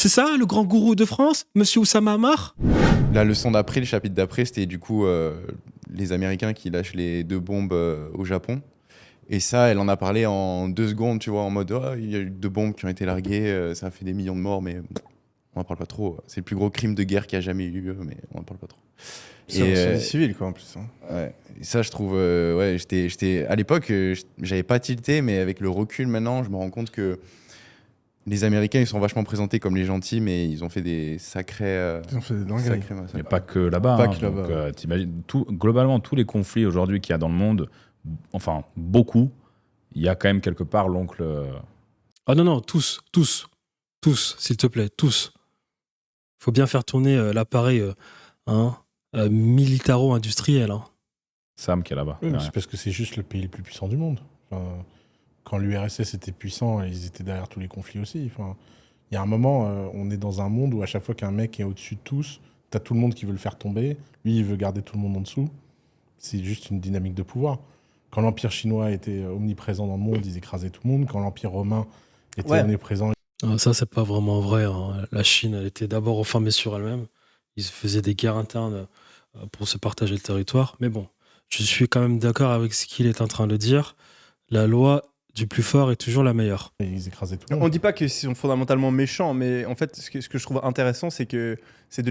C'est ça, le grand gourou de France, Monsieur Oussama Ammar? La leçon d'après, le chapitre d'après, c'était du coup les Américains qui lâchent les 2 bombes au Japon. Et ça, elle en a parlé en 2 secondes, tu vois, en mode oh, il y a eu 2 bombes qui ont été larguées, ça a fait des millions de morts, mais on n'en parle pas trop. C'est le plus gros crime de guerre qui a jamais eu lieu, mais on n'en parle pas trop. C'est des civils, quoi, en plus. Hein. Ouais. Et ça, je trouve, ouais, à l'époque, j'avais pas tilté, mais avec le recul maintenant, je me rends compte que les Américains, ils sont vachement présentés comme les gentils, mais ils ont fait des sacrés. Ils ont fait des dingueries. Mais pas que là-bas. Pas hein. que là-bas. Donc, t'imagines, globalement, tous les conflits aujourd'hui qu'il y a dans le monde, enfin, beaucoup, il y a quand même quelque part l'oncle. Ah non, tous, s'il te plaît, tous. Faut bien faire tourner l'appareil militaro-industriel. Hein. Sam qui est là-bas. Oui, mais Ouais. c'est parce que c'est juste le pays le plus puissant du monde. Enfin, quand l'URSS était puissant, ils étaient derrière tous les conflits aussi. Enfin, il y a un moment, on est dans un monde où à chaque fois qu'un mec est au-dessus de tous, t'as tout le monde qui veut le faire tomber. Lui, il veut garder tout le monde en dessous. C'est juste une dynamique de pouvoir. Quand l'Empire chinois était omniprésent dans le monde, ils écrasaient tout le monde. Quand l'Empire romain était omniprésent... Ça, c'est pas vraiment vrai. Hein. La Chine, elle était d'abord enfermée sur elle-même. Ils faisaient des guerres internes pour se partager le territoire. Mais bon, je suis quand même d'accord avec ce qu'il est en train de dire. La loi du plus fort est toujours la meilleure. Ils écrasaient tout le On monde. dit pas qu'ils sont fondamentalement méchants, mais en fait, ce que je trouve intéressant, c'est de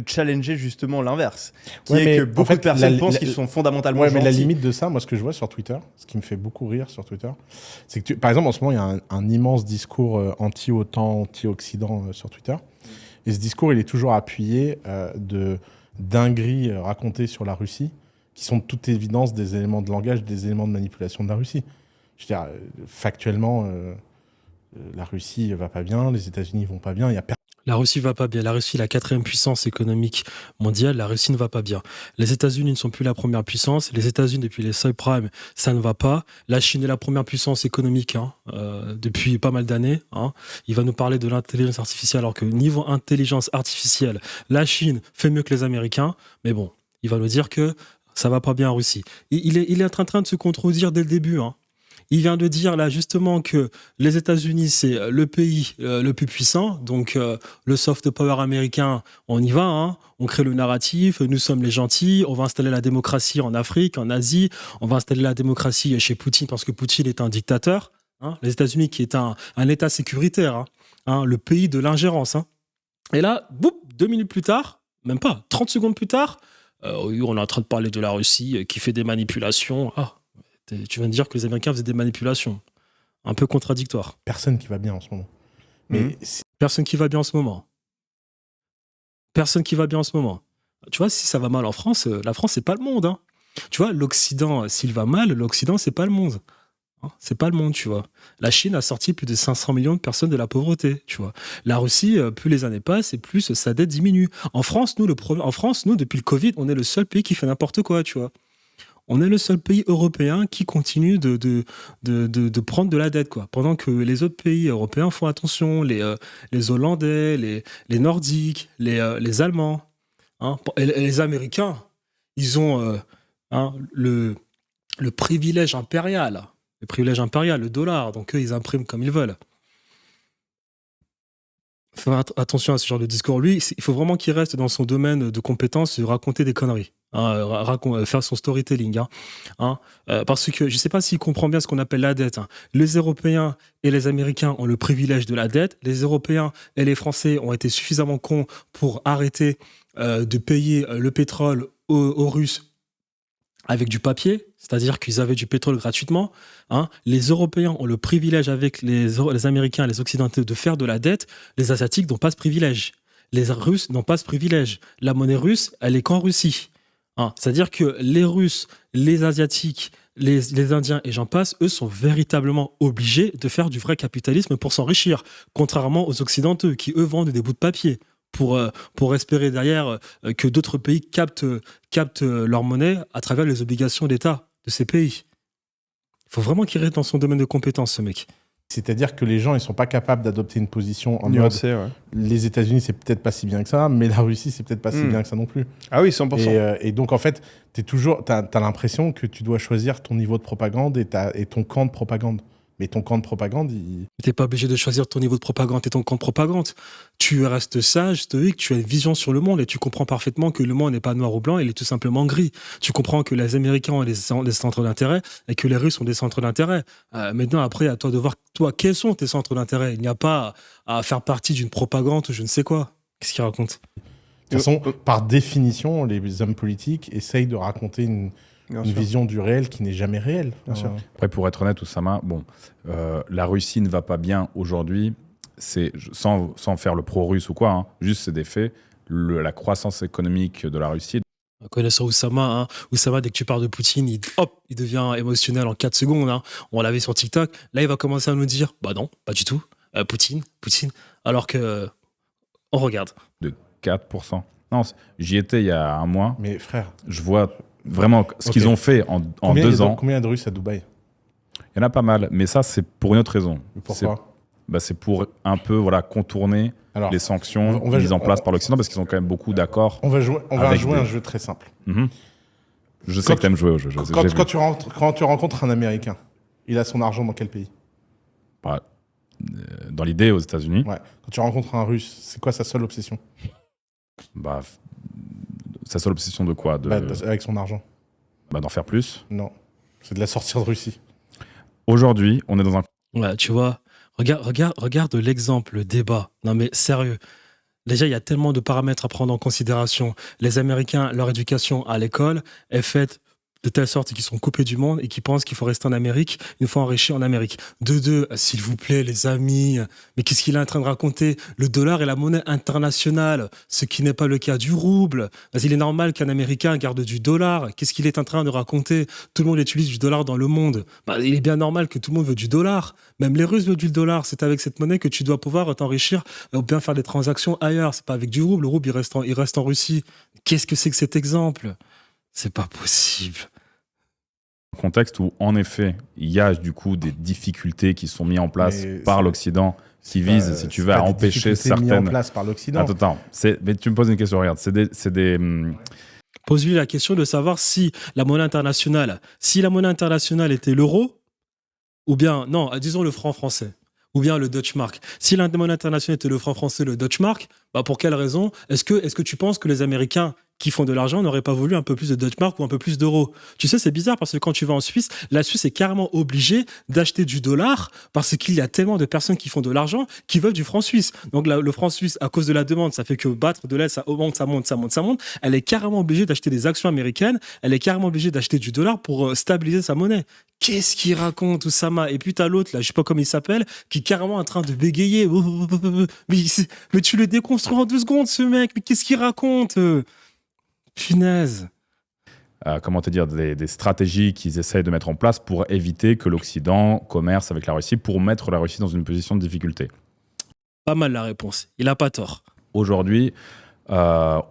challenger justement l'inverse. Qui Ouais, est mais que en beaucoup fait, de personnes la- pensent la- qu'ils sont fondamentalement Ouais, mais la gentils. limite de ça, moi, ce que je vois sur Twitter, ce qui me fait beaucoup rire sur Twitter, c'est que, par exemple, en ce moment, il y a un immense discours anti-OTAN, anti-Occident sur Twitter. Et ce discours, il est toujours appuyé de dingueries racontées sur la Russie, qui sont de toute évidence des éléments de langage, des éléments de manipulation de la Russie. Je veux dire, factuellement, la Russie va pas bien, les États-Unis vont pas bien, il y a La Russie va pas bien. La Russie est la 4e puissance économique mondiale. La Russie ne va pas bien. Les États-Unis ne sont plus la première puissance. Les États-Unis, depuis les subprimes, ça ne va pas. La Chine est la première puissance économique depuis pas mal d'années. Hein. Il va nous parler de l'intelligence artificielle, alors que niveau intelligence artificielle, la Chine fait mieux que les Américains. Mais bon, il va nous dire que ça va pas bien en Russie. Il est en train de se contredire dès le début. Hein. Il vient de dire là justement que les États-Unis, c'est le pays le plus puissant. Donc le soft power américain, on y va. Hein. On crée le narratif, nous sommes les gentils, on va installer la démocratie en Afrique, en Asie, on va installer la démocratie chez Poutine parce que Poutine est un dictateur. Hein. Les États-Unis qui est un État sécuritaire, hein, le pays de l'ingérence. Hein. Et là, boum, 2 minutes plus tard, même pas, 30 secondes plus tard, on est en train de parler de la Russie qui fait des manipulations. Ah, tu viens de dire que les Américains faisaient des manipulations. Un peu contradictoire. personne qui va bien en ce moment. Mais Personne qui va bien en ce moment. Personne qui va bien en ce moment. Tu vois, si ça va mal en France, la France, c'est pas le monde. Hein. Tu vois, l'Occident, s'il va mal, l'Occident, c'est pas le monde. Hein, c'est pas le monde, tu vois. La Chine a sorti plus de 500 millions de personnes de la pauvreté, tu vois. La Russie, plus les années passent et plus sa dette diminue. En France, nous, depuis le Covid, on est le seul pays qui fait n'importe quoi, tu vois. On est le seul pays européen qui continue de prendre de la dette, quoi. Pendant que les autres pays européens font attention, les Hollandais, les Nordiques, les Allemands, hein. Et les Américains, ils ont le privilège impérial. Le privilège impérial, le dollar. Donc eux, ils impriment comme ils veulent. Faut faire attention à ce genre de discours. Lui, il faut vraiment qu'il reste dans son domaine de compétence de raconter des conneries. Faire son storytelling. Parce que je ne sais pas s'il comprend bien ce qu'on appelle la dette. Hein. Les Européens et les Américains ont le privilège de la dette. Les Européens et les Français ont été suffisamment cons pour arrêter de payer le pétrole aux Russes avec du papier, c'est-à-dire qu'ils avaient du pétrole gratuitement. Hein. Les Européens ont le privilège avec les Américains et les Occidentaux de faire de la dette. Les Asiatiques n'ont pas ce privilège. Les Russes n'ont pas ce privilège. La monnaie russe, elle est qu'en Russie. Hein. C'est-à-dire que les Russes, les Asiatiques, les Indiens et j'en passe, eux sont véritablement obligés de faire du vrai capitalisme pour s'enrichir, contrairement aux Occidentaux qui, eux, vendent des bouts de papier pour espérer derrière que d'autres pays captent leur monnaie à travers les obligations d'État de ces pays. Il faut vraiment qu'il reste dans son domaine de compétence, ce mec. c'est-à-dire que les gens, ils sont pas capables d'adopter une position en Nuancé, mode les États-Unis, c'est peut-être pas si bien que ça, mais la Russie, c'est peut-être pas si bien que ça non plus. Ah oui, 100%. Et donc, en fait, t'as l'impression que tu dois choisir ton niveau de propagande et ton camp de propagande. Mais ton camp de propagande, T'es pas obligé de choisir ton niveau de propagande et ton camp de propagande. Tu restes sage, stoïque, tu as une vision sur le monde et tu comprends parfaitement que le monde n'est pas noir ou blanc, il est tout simplement gris. Tu comprends que les Américains ont des centres d'intérêt et que les Russes ont des centres d'intérêt. Maintenant, après, à toi de voir, toi, quels sont tes centres d'intérêt. Il n'y a pas à faire partie d'une propagande ou je ne sais quoi. Qu'est-ce qu'il raconte? de toute façon, par définition, les hommes politiques essayent de raconter une Bien sûr. vision du réel qui n'est jamais réelle. Bien sûr. Après, pour être honnête, Oussama, bon, la Russie ne va pas bien aujourd'hui, sans faire le pro-russe ou quoi, hein, juste c'est des faits. La croissance économique de la Russie. Connaissant Oussama, Oussama, dès que tu parles de Poutine, il devient émotionnel en 4 secondes. On l'avait sur TikTok. Là, il va commencer à nous dire, bah non, pas du tout. Poutine. Alors que, on regarde. De 4%. Non, j'y étais il y a un mois. Mais frère, Je vois vraiment ce Ok. qu'ils ont fait en combien il y a 2 ans. combien il y a de Russes à Dubaï? Il y en a pas mal, mais ça, c'est pour une autre raison. Pourquoi? C'est pour un peu contourner Alors, les sanctions on va- mises en place par l'Occident, parce qu'ils ont quand même beaucoup d'accords. on va jouer Avec un des- jeu très simple. Mhm. Je sais Quand que tu aimes jouer au jeu. Quand, quand tu rencontres un Américain, il a son argent dans quel pays? Dans l'idée, aux États-Unis, Ouais. Quand tu rencontres un Russe, c'est quoi sa seule obsession? sa seule obsession de quoi Avec son argent. D'en faire plus. Non. C'est de la sortir de Russie. Aujourd'hui, on est dans un Ouais, tu vois, regarde l'exemple, le débat. Non mais sérieux. Déjà, il y a tellement de paramètres à prendre en considération. Les Américains, leur éducation à l'école est faite de telle sorte qu'ils sont coupés du monde et qu'ils pensent qu'il faut rester en Amérique, une fois enrichis en Amérique. De deux, s'il vous plaît, les amis, mais qu'est-ce qu'il est en train de raconter? Le dollar est la monnaie internationale, ce qui n'est pas le cas du rouble. Il est normal qu'un Américain garde du dollar. Qu'est-ce qu'il est en train de raconter? Tout le monde utilise du dollar dans le monde. Il est bien normal que tout le monde veut du dollar. Même les Russes veulent du dollar. C'est avec cette monnaie que tu dois pouvoir t'enrichir ou bien faire des transactions ailleurs. C'est pas avec du rouble. Le rouble, il reste en Russie. Qu'est-ce que c'est que cet exemple? C'est pas possible. contexte où, en effet, il y a du coup des difficultés qui sont mises en place Mais par c'est- l'Occident, qui visent, si tu veux, à empêcher mis en certaines. place par l'Occident. Attends. Mais tu me poses une question, regarde. C'est des. Pose-lui la question de savoir si la monnaie internationale était l'euro, ou bien, non, disons le franc français, ou bien le Deutsche Mark. Si la monnaie internationale était le franc français, le Deutsche Mark, pour quelle raison est-ce que tu penses que les Américains qui font de l'argent n'auraient pas voulu un peu plus de Deutsche Mark ou un peu plus d'euros? Tu sais, c'est bizarre parce que quand tu vas en Suisse, la Suisse est carrément obligée d'acheter du dollar parce qu'il y a tellement de personnes qui font de l'argent qui veulent du franc suisse. Donc le franc suisse, à cause de la demande, ça fait que battre de l'aile, ça augmente, ça monte. Elle est carrément obligée d'acheter des actions américaines. Elle est carrément obligée d'acheter du dollar pour stabiliser sa monnaie. Qu'est-ce qu'il raconte, Oussama? Et puis t'as l'autre, là, je sais pas comment il s'appelle, qui est carrément en train de bégayer. Mais tu le déconstruis en 2 secondes, ce mec. Mais qu'est-ce qu'il raconte? Punaise. Comment te dire, des stratégies qu'ils essayent de mettre en place pour éviter que l'Occident commerce avec la Russie, pour mettre la Russie dans une position de difficulté. Pas mal la réponse. Il a pas tort. Aujourd'hui, on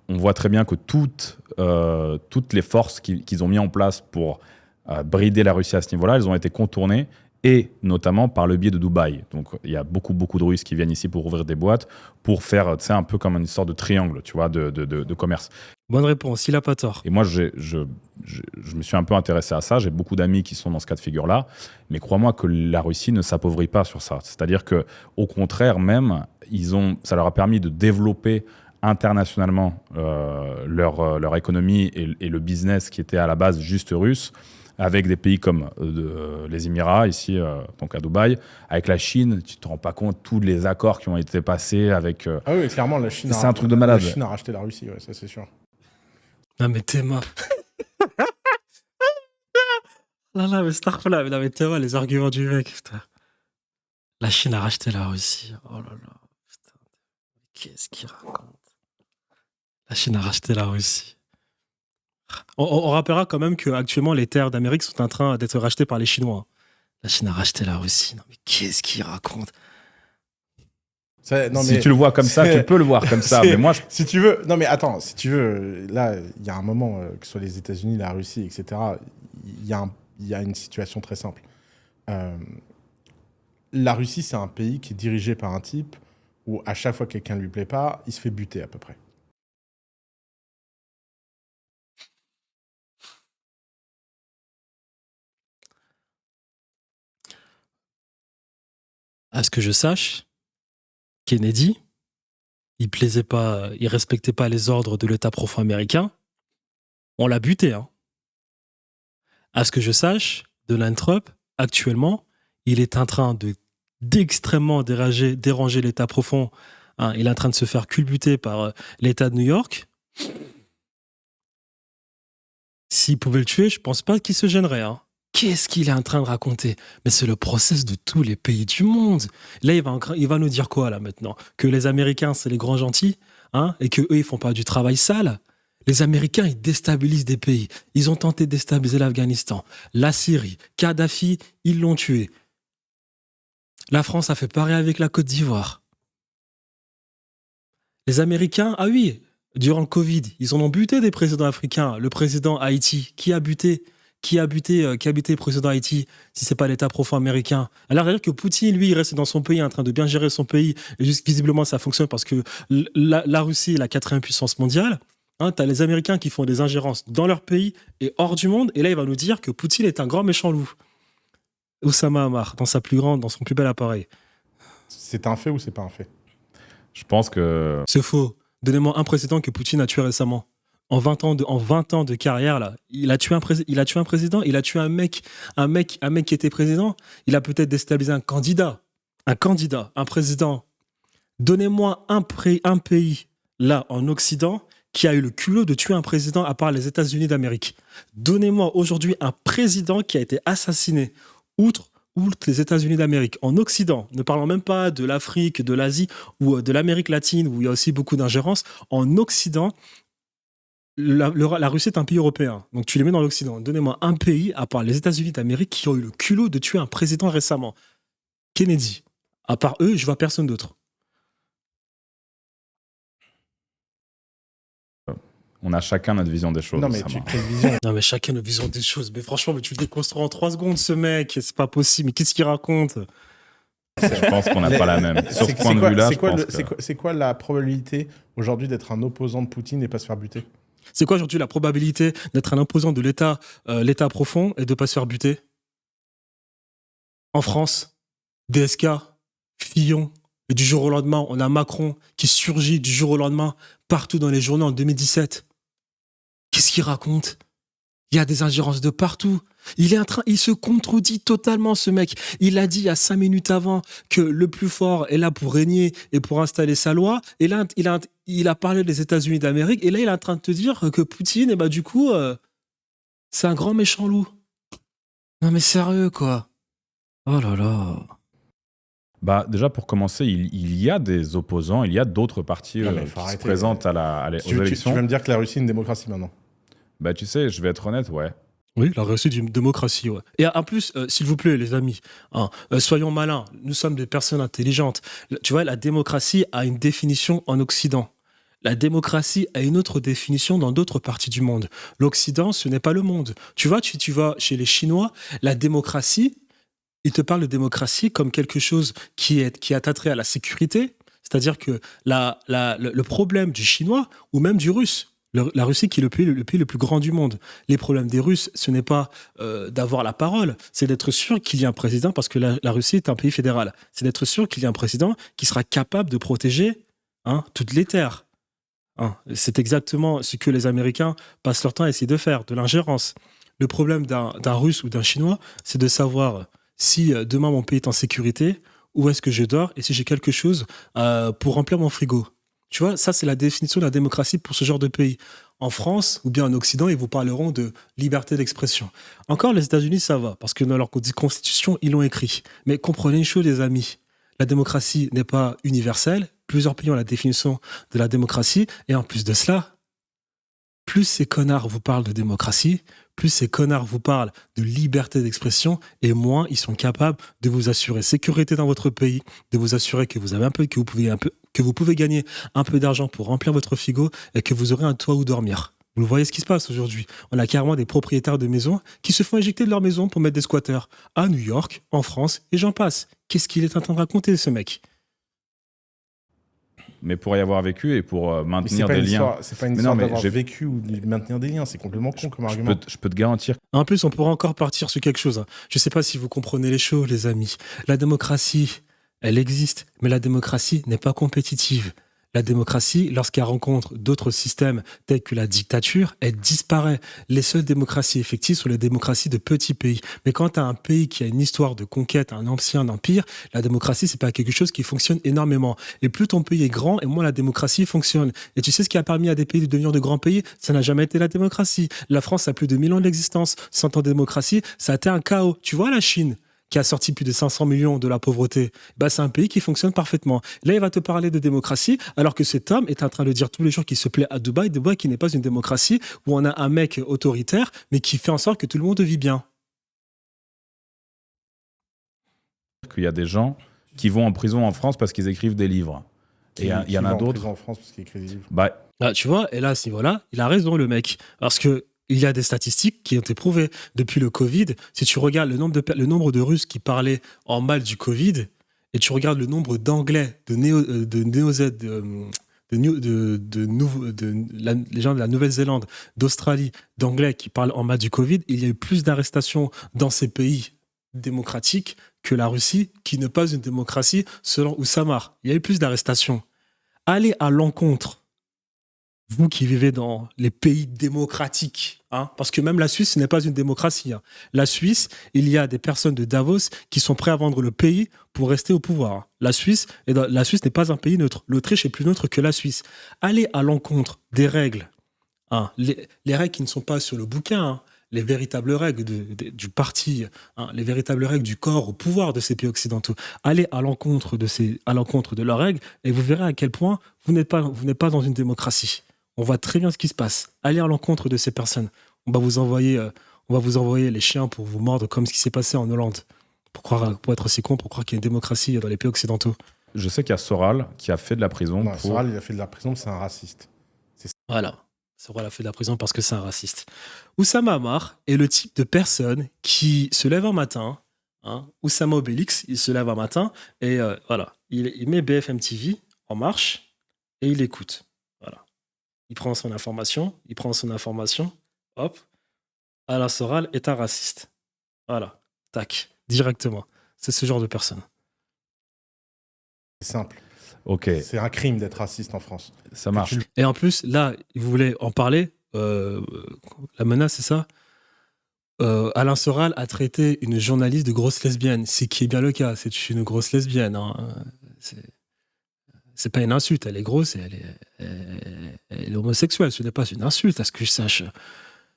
voit très bien que toutes les forces qu'ils ont mis en place pour brider la Russie à ce niveau-là, elles ont été contournées, et notamment par le biais de Dubaï. Donc il y a beaucoup de Russes qui viennent ici pour ouvrir des boîtes, pour faire un peu comme une sorte de triangle, tu vois, de commerce. Bonne réponse, il a pas tort. Et moi, je me suis un peu intéressé à ça. J'ai beaucoup d'amis qui sont dans ce cas de figure-là. Mais crois-moi que la Russie ne s'appauvrit pas sur ça. C'est-à-dire qu'au contraire, même, ça leur a permis de développer internationalement leur économie et le business qui était à la base juste russe, avec des pays comme les Émirats, ici, donc à Dubaï, avec la Chine. Tu te rends pas compte tous les accords qui ont été passés avec... Ah oui, clairement, la Chine. C'est un truc de malade. La Chine a racheté la Russie, ouais, ça c'est sûr. Non mais Théma. mais Starfla, mais Théma, les arguments du mec, putain. La Chine a racheté la Russie. Oh là là, putain. Qu'est-ce qu'il raconte? La Chine a racheté la Russie. On rappellera quand même qu'actuellement, les terres d'Amérique sont en train d'être rachetées par les Chinois. La Chine a racheté la Russie. Non mais qu'est-ce qu'il raconte? Si tu le vois comme ça, tu peux le voir comme ça. Mais moi, si tu veux, non mais attends, si tu veux, là, il y a un moment, que ce soit les États-Unis, la Russie, etc., il y a une situation très simple. La Russie, c'est un pays qui est dirigé par un type où à chaque fois que quelqu'un lui plaît pas, il se fait buter à peu près. À ce que je sache, Kennedy, il respectait pas les ordres de l'État profond américain. On l'a buté, hein. À ce que je sache, Donald Trump, actuellement, il est en train d'extrêmement déranger l'État profond, hein. Il est en train de se faire culbuter par l'État de New York. S'il pouvait le tuer, je pense pas qu'il se gênerait, hein. Qu'est-ce qu'il est en train de raconter? Mais c'est le process de tous les pays du monde. Là, il va nous dire quoi, là, maintenant? Que les Américains, c'est les grands gentils, hein, et que eux, ils font pas du travail sale. Les Américains, ils déstabilisent des pays. Ils ont tenté de déstabiliser l'Afghanistan, la Syrie, Kadhafi, ils l'ont tué. La France a fait pareil avec la Côte d'Ivoire. Les Américains, ah oui, durant le Covid, ils en ont buté des présidents africains. Le président Haïti, qui a buté le président Haïti, si c'est pas l'État profond américain? Alors, c'est-à-dire que Poutine, lui, il reste dans son pays en train de bien gérer son pays. Et juste, visiblement, ça fonctionne parce que la Russie est la 4e puissance mondiale. Hein, t'as les Américains qui font des ingérences dans leur pays et hors du monde. Et là, il va nous dire que Poutine est un grand méchant loup. Oussama Hamar, dans son plus bel appareil. C'est un fait ou c'est pas un fait? Je pense que C'est faux. Donnez-moi un président que Poutine a tué récemment. En 20 ans de carrière, là, il a tué un président, il a tué un mec qui était président. Il a peut-être déstabilisé un candidat, un président. Donnez-moi un pays, là, en Occident, qui a eu le culot de tuer un président à part les États-Unis d'Amérique. Donnez-moi aujourd'hui un président qui a été assassiné, outre les États-Unis d'Amérique, en Occident, ne parlons même pas de l'Afrique, de l'Asie ou de l'Amérique latine, où il y a aussi beaucoup d'ingérence. En Occident, la Russie est un pays européen, donc tu les mets dans l'Occident. Donnez-moi un pays, à part les États-Unis d'Amérique, qui ont eu le culot de tuer un président récemment. Kennedy. À part eux, je vois personne d'autre. on a chacun notre vision des choses. Non, mais Oussama. quelle vision? Non, mais chacun nos visions des choses. Mais franchement, mais tu le déconstruis en 3 secondes, ce mec. C'est pas possible. Mais qu'est-ce qu'il raconte? Je pense qu'on n'a pas la même. Sur ce point de vue-là, je pense que... C'est quoi la probabilité aujourd'hui d'être un opposant de Poutine et pas se faire buter? C'est quoi aujourd'hui la probabilité d'être un opposant de l'État profond et de pas se faire buter? En France, DSK, Fillon, et du jour au lendemain, on a Macron qui surgit du jour au lendemain partout dans les journaux en 2017. Qu'est-ce qu'il raconte? Il y a des ingérences de partout. Il se contredit totalement, ce mec. Il a dit il y a 5 minutes avant que le plus fort est là pour régner et pour installer sa loi. Et là, il a parlé des États-Unis d'Amérique. Et là, il est en train de te dire que Poutine, et bah, du coup, c'est un grand méchant loup. Non, mais sérieux, quoi. Oh là là. Bah, déjà, pour commencer, il y a des opposants, il y a d'autres partis Non, mais qui faut se arrêter. présentent aux Tu élections. vas me dire que la Russie est une démocratie maintenant? Bah, tu sais, je vais être honnête, ouais. Oui, la réussite d'une démocratie, ouais. Et en plus, s'il vous plaît, les amis, hein, soyons malins, nous sommes des personnes intelligentes. Tu vois, la démocratie a une définition en Occident. La démocratie a une autre définition dans d'autres parties du monde. L'Occident, ce n'est pas le monde. Tu vois, tu vas chez les Chinois, la démocratie, ils te parlent de démocratie comme quelque chose qui a attrait à la sécurité. C'est-à-dire que le problème du Chinois, ou même du Russe, la Russie qui est le pays le plus grand du monde. Les problèmes des Russes, ce n'est pas d'avoir la parole, c'est d'être sûr qu'il y a un président, parce que la Russie est un pays fédéral. C'est d'être sûr qu'il y a un président qui sera capable de protéger toutes les terres. C'est exactement ce que les Américains passent leur temps à essayer de faire, de l'ingérence. Le problème d'un Russe ou d'un Chinois, c'est de savoir si demain mon pays est en sécurité, où est-ce que je dors, et si j'ai quelque chose pour remplir mon frigo. Tu vois, ça, c'est la définition de la démocratie pour ce genre de pays. En France, ou bien en Occident, ils vous parleront de liberté d'expression. Encore, les États-Unis, ça va, parce que dans leur constitution, ils l'ont écrit. Mais comprenez une chose, les amis, la démocratie n'est pas universelle. Plusieurs pays ont la définition de la démocratie. Et en plus de cela, plus ces connards vous parlent de démocratie, plus ces connards vous parlent de liberté d'expression, et moins ils sont capables de vous assurer sécurité dans votre pays, de vous assurer que vous avez que vous pouvez gagner un peu d'argent pour remplir votre frigo et que vous aurez un toit où dormir. Vous voyez ce qui se passe aujourd'hui. On a carrément des propriétaires de maisons qui se font éjecter de leur maison pour mettre des squatteurs à New York, en France, et j'en passe. Qu'est-ce qu'il est en train de raconter, ce mec? Mais pour y avoir vécu et pour Mais maintenir des liens. C'est pas une Mais histoire non, mais d'avoir j'ai- vécu ou de maintenir des liens. C'est complètement con comme Je argument. peux te garantir. En plus, on pourra encore partir sur quelque chose. Je ne sais pas si vous comprenez les choses, les amis. La démocratie, elle existe, mais la démocratie n'est pas compétitive. La démocratie, lorsqu'elle rencontre d'autres systèmes tels que la dictature, elle disparaît. Les seules démocraties effectives sont les démocraties de petits pays. Mais quand tu as un pays qui a une histoire de conquête, un ancien empire, la démocratie, c'est pas quelque chose qui fonctionne énormément. Et plus ton pays est grand, et moins la démocratie fonctionne. Et tu sais ce qui a permis à des pays de devenir de grands pays? Ça n'a jamais été la démocratie. La France a plus de 1000 ans d'existence. 100 ans de démocratie, ça a été un chaos. Tu vois la Chine qui a sorti plus de 500 millions de la pauvreté, bah, c'est un pays qui fonctionne parfaitement. Là, il va te parler de démocratie, alors que cet homme est en train de dire tous les jours qu'il se plaît à Dubaï, Dubaï qui n'est pas une démocratie, où on a un mec autoritaire, mais qui fait en sorte que tout le monde vit bien. Qu'il y a des gens qui vont en prison en France parce qu'ils écrivent des livres. Et il y en a d'autres. En France parce qu'il écrit des livres. Bah, Ah, tu vois, et là, à ce niveau-là, il a raison, le mec. Parce que il y a des statistiques qui ont été prouvées. Depuis le Covid, si tu regardes le nombre de Russes qui parlaient en mal du Covid, et tu regardes le nombre d'Anglais, les gens de la Nouvelle-Zélande, d'Australie, d'Anglais qui parlent en mal du Covid, il y a eu plus d'arrestations dans ces pays démocratiques que la Russie, qui n'est pas une démocratie selon Oussama. Il y a eu plus d'arrestations. Allez à l'encontre, vous qui vivez dans les pays démocratiques, hein, parce que même la Suisse, ce n'est pas une démocratie. Hein. La Suisse, il y a des personnes de Davos qui sont prêts à vendre le pays pour rester au pouvoir. La Suisse n'est pas un pays neutre. L'Autriche est plus neutre que la Suisse. Allez à l'encontre des règles, hein, les règles qui ne sont pas sur le bouquin, hein, les véritables règles du parti, hein, les véritables règles du corps au pouvoir de ces pays occidentaux. Allez à l'encontre de leurs règles et vous verrez à quel point vous n'êtes pas dans une démocratie. On voit très bien ce qui se passe. Allez à l'encontre de ces personnes. On va vous envoyer les chiens pour vous mordre comme ce qui s'est passé en Hollande. Pour être aussi con, pour croire qu'il y a une démocratie dans les pays occidentaux. je sais qu'il y a Soral qui a fait de la prison. Non, Soral, il a fait de la prison, c'est un raciste. Voilà. Soral a fait de la prison parce que c'est un raciste. Oussama Ammar est le type de personne qui se lève un matin. Hein, Oussama Obélix, il se lève un matin et voilà, il met BFM TV en marche et il écoute. Voilà. Il prend son information, hop, Alain Soral est un raciste. Voilà, tac, directement. C'est ce genre de personne. C'est simple. Ok, C'est un crime d'être raciste en France. ça marche. Et en plus, là, vous voulez en parler, la menace, c'est ça? Alain Soral a traité une journaliste de grosse lesbienne, ce qui est bien le cas. C'est une grosse lesbienne. Hein. C'est pas une insulte, elle est grosse et elle est homosexuelle. Ce n'est pas une insulte, à ce que je sache.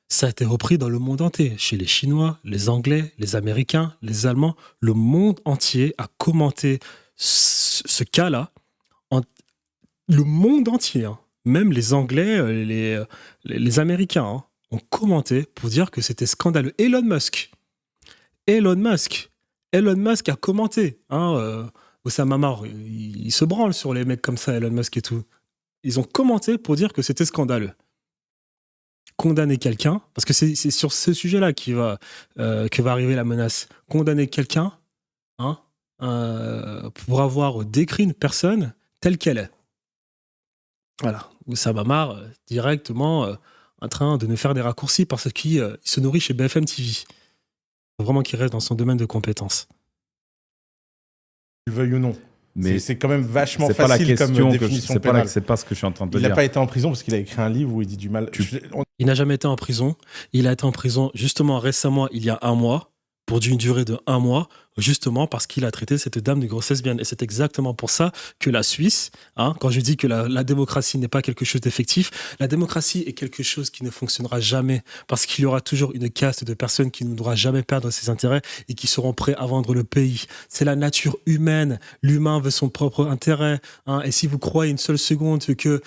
Ça a été repris dans le monde entier, chez les Chinois, les Anglais, les Américains, les Allemands. Le monde entier a commenté ce cas-là. Le monde entier, hein. Même les Anglais, les Américains, hein, ont commenté pour dire que c'était scandaleux. Elon Musk a commenté. Hein, Oussama Ammar, il se branle sur les mecs comme ça, Elon Musk et tout. Ils ont commenté pour dire que c'était scandaleux. Condamner quelqu'un, parce que c'est sur ce sujet-là que va arriver la menace. Condamner quelqu'un, hein, pour avoir décrit une personne telle qu'elle est. Voilà. Oussama Ammar, directement en train de nous faire des raccourcis parce qu'il se nourrit chez BFM TV. Il faut vraiment qu'il reste dans son domaine de compétences. Tu le veuilles ou non. Mais c'est quand même vachement c'est pas la facile question comme que définition pénale. c'est pas ce que je suis en train de te Il n'a dire. pas été en prison parce qu'il a écrit un livre où il dit du mal. Il n'a jamais été en prison. Il a été en prison justement récemment, il y a 1 mois, pour une durée de 1 mois, justement parce qu'il a traité cette dame de grosse lesbienne. Et c'est exactement pour ça que la Suisse, hein, quand je dis que la démocratie n'est pas quelque chose d'effectif, la démocratie est quelque chose qui ne fonctionnera jamais parce qu'il y aura toujours une caste de personnes qui ne devra jamais perdre ses intérêts et qui seront prêts à vendre le pays. C'est la nature humaine. L'humain veut son propre intérêt. Hein, et si vous croyez une seule seconde que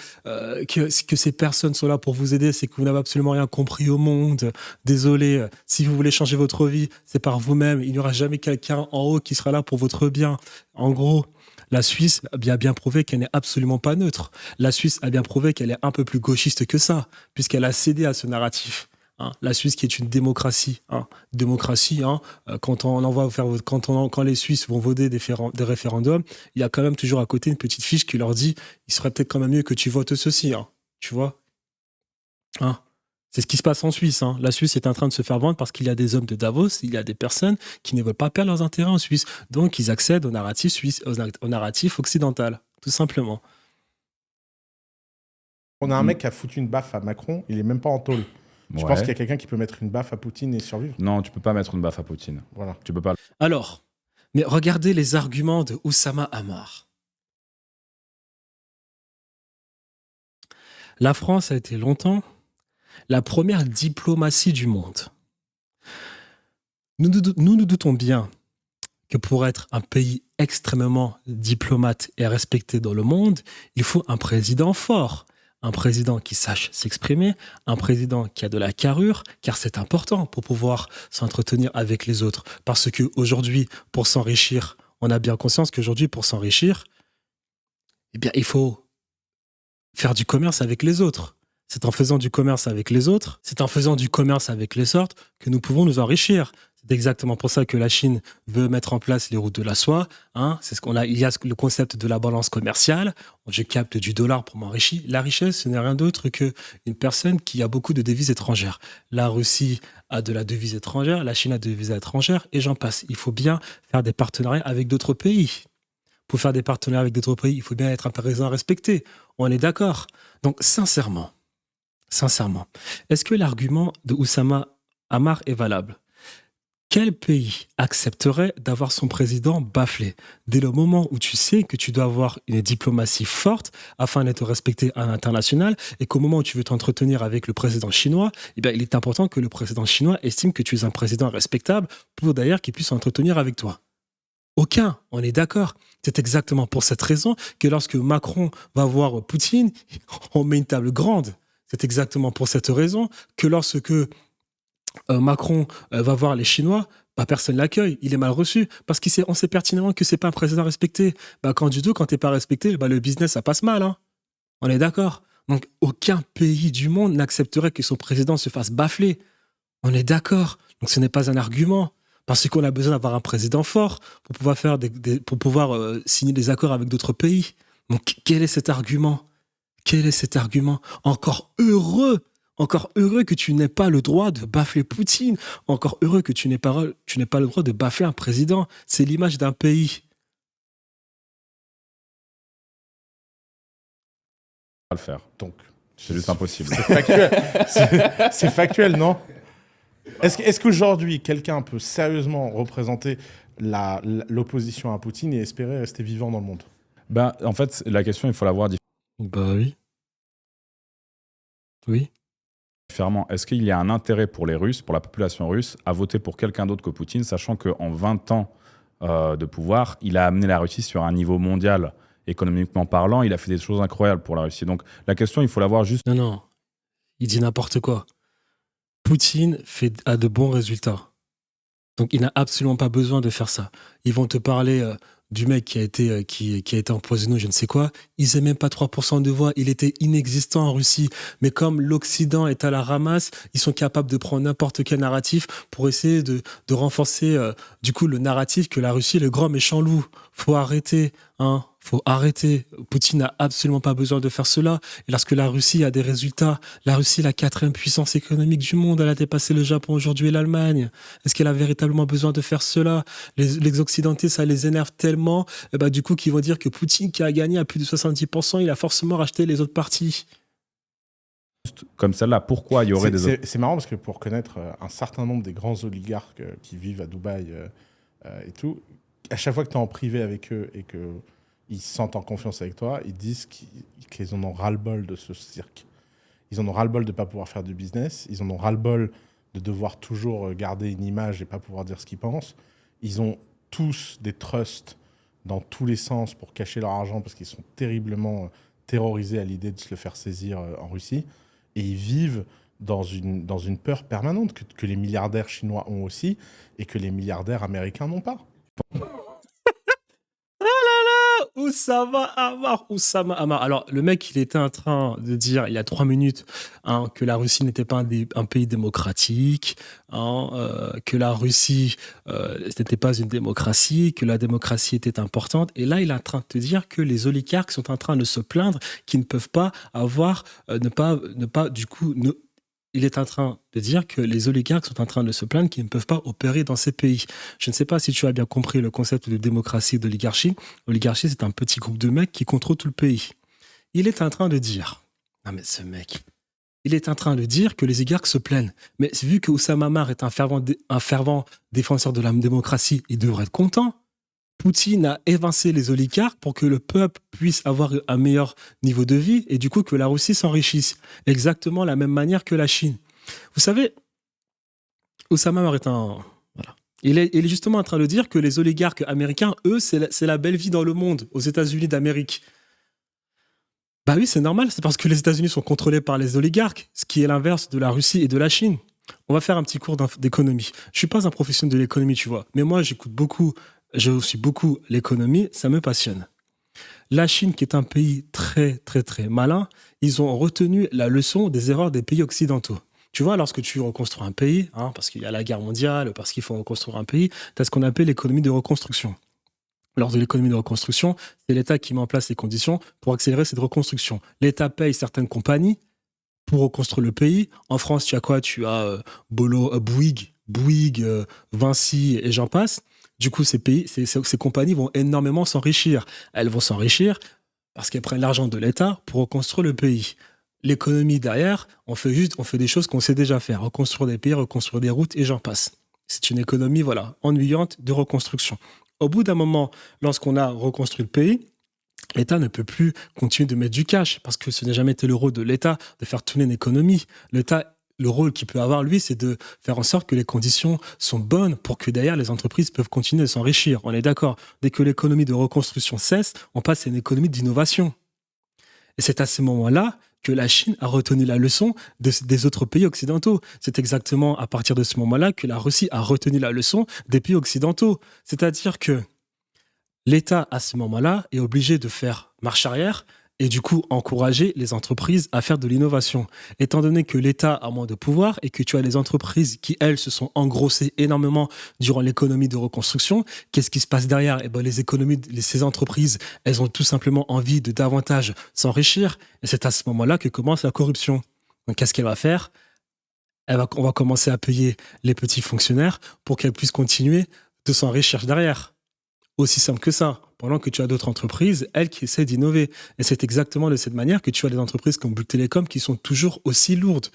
ces personnes sont là pour vous aider, c'est que vous n'avez absolument rien compris au monde. Désolé. Si vous voulez changer votre vie, c'est par vous-même. Il n'y aura jamais quelqu'un en haut qui sera là pour votre bien. En gros, la Suisse a bien prouvé qu'elle n'est absolument pas neutre. La Suisse a bien prouvé qu'elle est un peu plus gauchiste que ça, puisqu'elle a cédé à ce narratif. Hein. La Suisse qui est une démocratie. Hein. Démocratie, hein, quand les Suisses vont voter des référendums, il y a quand même toujours à côté une petite fiche qui leur dit il serait peut-être quand même mieux que tu votes ceci. Hein. Tu vois, hein. C'est ce qui se passe en Suisse. Hein. La Suisse est en train de se faire vendre parce qu'il y a des hommes de Davos, il y a des personnes qui ne veulent pas perdre leurs intérêts en Suisse. Donc, ils accèdent au narratif suisse, au narratif occidental, tout simplement. On a un mec qui a foutu une baffe à Macron, il est même pas en tôle. Je pense Ouais. qu'il y a quelqu'un qui peut mettre une baffe à Poutine et survivre. Non, tu peux pas mettre une baffe à Poutine. Voilà. Tu peux pas. Alors, mais regardez les arguments de Oussama Ammar. La France a été longtemps la première diplomatie du monde. Nous nous doutons bien que pour être un pays extrêmement diplomate et respecté dans le monde, il faut un président fort, un président qui sache s'exprimer, un président qui a de la carrure, car c'est important pour pouvoir s'entretenir avec les autres. Parce qu'aujourd'hui, pour s'enrichir, on a bien conscience qu'aujourd'hui, pour s'enrichir, eh bien, il faut faire du commerce avec les autres. C'est en faisant du commerce avec les autres, c'est en faisant du commerce avec les autres que nous pouvons nous enrichir. C'est exactement pour ça que la Chine veut mettre en place les routes de la soie. Hein. C'est ce qu'on a. Il y a le concept de la balance commerciale. Je capte du dollar pour m'enrichir. La richesse, ce n'est rien d'autre qu'une personne qui a beaucoup de devises étrangères. La Russie a de la devise étrangère, la Chine a de la devise étrangère, et j'en passe. Il faut bien faire des partenariats avec d'autres pays. Pour faire des partenariats avec d'autres pays, il faut bien être un président respecté. On est d'accord. Donc, sincèrement, est-ce que l'argument de Oussama Ammar est valable? Quel pays accepterait d'avoir son président baflé dès le moment où tu sais que tu dois avoir une diplomatie forte afin d'être respecté à l'international et qu'au moment où tu veux t'entretenir avec le président chinois, eh bien, il est important que le président chinois estime que tu es un président respectable pour d'ailleurs qu'il puisse s'entretenir avec toi? Aucun, on est d'accord. C'est exactement pour cette raison que lorsque Macron va voir Poutine, on met une table grande. C'est exactement pour cette raison que lorsque Macron va voir les Chinois, bah, personne ne l'accueille, il est mal reçu, parce qu'on sait pertinemment que c'est pas un président respecté. Bah, quand t'es pas respecté, bah, le business, ça passe mal. Hein. On est d'accord. Donc, aucun pays du monde n'accepterait que son président se fasse bafler. On est d'accord. Donc, ce n'est pas un argument. Parce qu'on a besoin d'avoir un président fort pour pouvoir, signer des accords avec d'autres pays. Donc, quel est cet argument? Quel est cet argument? Encore heureux que tu n'aies pas le droit de bafler Poutine. Encore heureux que tu n'aies pas le droit de bafler un président. C'est l'image d'un pays. Pas le faire. Donc, C'est juste impossible. c'est factuel. C'est factuel, non? Est-ce qu'aujourd'hui, quelqu'un peut sérieusement représenter l'opposition à Poutine et espérer rester vivant dans le monde? Ben, en fait, la question, il faut la voir Bah oui. Oui. différemment. Est-ce qu'il y a un intérêt pour les Russes, pour la population russe, à voter pour quelqu'un d'autre que Poutine, sachant qu'en 20 ans de pouvoir, il a amené la Russie sur un niveau mondial, économiquement parlant, il a fait des choses incroyables pour la Russie. Donc la question, il faut la voir juste... Non. Il dit n'importe quoi. Poutine a de bons résultats. Donc, il n'a absolument pas besoin de faire ça. Ils vont te parler du mec qui a été empoisonné, je ne sais quoi. Ils n'avaient même pas 3% de voix. Il était inexistant en Russie. Mais comme l'Occident est à la ramasse, ils sont capables de prendre n'importe quel narratif pour essayer de renforcer du coup le narratif que la Russie est le grand méchant loup. Faut arrêter, hein. Faut arrêter. Poutine n'a absolument pas besoin de faire cela. Et lorsque la Russie a des résultats, la Russie est la 4e puissance économique du monde. Elle a dépassé le Japon aujourd'hui et l'Allemagne. Est-ce qu'elle a véritablement besoin de faire cela? Les Occidentaux, ça les énerve tellement, du coup, qu'ils vont dire que Poutine, qui a gagné à plus de 70%, il a forcément racheté les autres parties. Comme celle-là, pourquoi il y aurait des... C'est marrant parce que pour connaître un certain nombre des grands oligarques qui vivent à Dubaï et tout, à chaque fois que tu es en privé avec eux et qu'ils se sentent en confiance avec toi, ils disent qu'ils en ont ras-le-bol de ce cirque. Ils en ont ras-le-bol de ne pas pouvoir faire du business. Ils en ont ras-le-bol de devoir toujours garder une image et pas pouvoir dire ce qu'ils pensent. Ils ont tous des trusts dans tous les sens pour cacher leur argent parce qu'ils sont terriblement terrorisés à l'idée de se le faire saisir en Russie. Et ils vivent dans une peur permanente que les milliardaires chinois ont aussi et que les milliardaires américains n'ont pas. Oussama Ammar. Alors, le mec, il était en train de dire, il y a 3 minutes, que la Russie n'était pas un pays démocratique, que la Russie n'était pas une démocratie, que la démocratie était importante. Et là, il est en train de te dire que les oligarques sont en train de se plaindre qu'ils ne peuvent pas avoir, il est en train de dire que les oligarques sont en train de se plaindre qu'ils ne peuvent pas opérer dans ces pays. Je ne sais pas si tu as bien compris le concept de démocratie et d'oligarchie. L'oligarchie, c'est un petit groupe de mecs qui contrôlent tout le pays. Il est en train de dire, non mais ce mec, il est en train de dire que les oligarques se plaignent. Mais vu que Oussama Ammar est un fervent défenseur de la démocratie, il devrait être content. Poutine a évincé les oligarques pour que le peuple puisse avoir un meilleur niveau de vie et du coup que la Russie s'enrichisse. Exactement la même manière que la Chine. Vous savez, Oussama Ammar est un... Voilà. Il est justement en train de dire que les oligarques américains, eux, c'est la belle vie dans le monde, aux États-Unis d'Amérique. Bah oui, c'est normal, c'est parce que les États-Unis sont contrôlés par les oligarques, ce qui est l'inverse de la Russie et de la Chine. On va faire un petit cours d'économie. Je suis pas un professionnel de l'économie, tu vois, mais moi, je suis beaucoup l'économie, ça me passionne. La Chine, qui est un pays très, très, très malin, ils ont retenu la leçon des erreurs des pays occidentaux. Tu vois, lorsque tu reconstruis un pays, parce qu'il y a la guerre mondiale, parce qu'il faut reconstruire un pays, tu as ce qu'on appelle l'économie de reconstruction. Lors de l'économie de reconstruction, c'est l'État qui met en place les conditions pour accélérer cette reconstruction. L'État paye certaines compagnies pour reconstruire le pays. En France, tu as quoi? Tu as Bouygues, Vinci et j'en passe. Du coup, ces compagnies vont énormément s'enrichir. Elles vont s'enrichir parce qu'elles prennent l'argent de l'État pour reconstruire le pays. L'économie derrière, on fait des choses qu'on sait déjà faire. Reconstruire des pays, reconstruire des routes et j'en passe. C'est une économie, voilà, ennuyante de reconstruction. Au bout d'un moment, lorsqu'on a reconstruit le pays, l'État ne peut plus continuer de mettre du cash parce que ce n'a jamais été le rôle de l'État de faire tourner une économie. L'État, le rôle qu'il peut avoir, lui, c'est de faire en sorte que les conditions sont bonnes pour que derrière, les entreprises peuvent continuer de s'enrichir. On est d'accord. Dès que l'économie de reconstruction cesse, on passe à une économie d'innovation. Et c'est à ce moment-là que la Chine a retenu la leçon des autres pays occidentaux. C'est exactement à partir de ce moment-là que la Russie a retenu la leçon des pays occidentaux. C'est-à-dire que l'État, à ce moment-là, est obligé de faire marche arrière et du coup encourager les entreprises à faire de l'innovation. Étant donné que l'État a moins de pouvoir et que tu as les entreprises qui, elles, se sont engrossées énormément durant l'économie de reconstruction, qu'est-ce qui se passe derrière? Eh ben, ces entreprises, elles ont tout simplement envie de davantage s'enrichir et c'est à ce moment-là que commence la corruption. Donc, qu'est-ce qu'elle va faire? On va commencer à payer les petits fonctionnaires pour qu'elles puissent continuer de s'enrichir derrière. Aussi simple que ça. Pendant que tu as d'autres entreprises, elles qui essaient d'innover. Et c'est exactement de cette manière que tu as des entreprises comme Bouygues Télécom qui sont toujours aussi lourdes.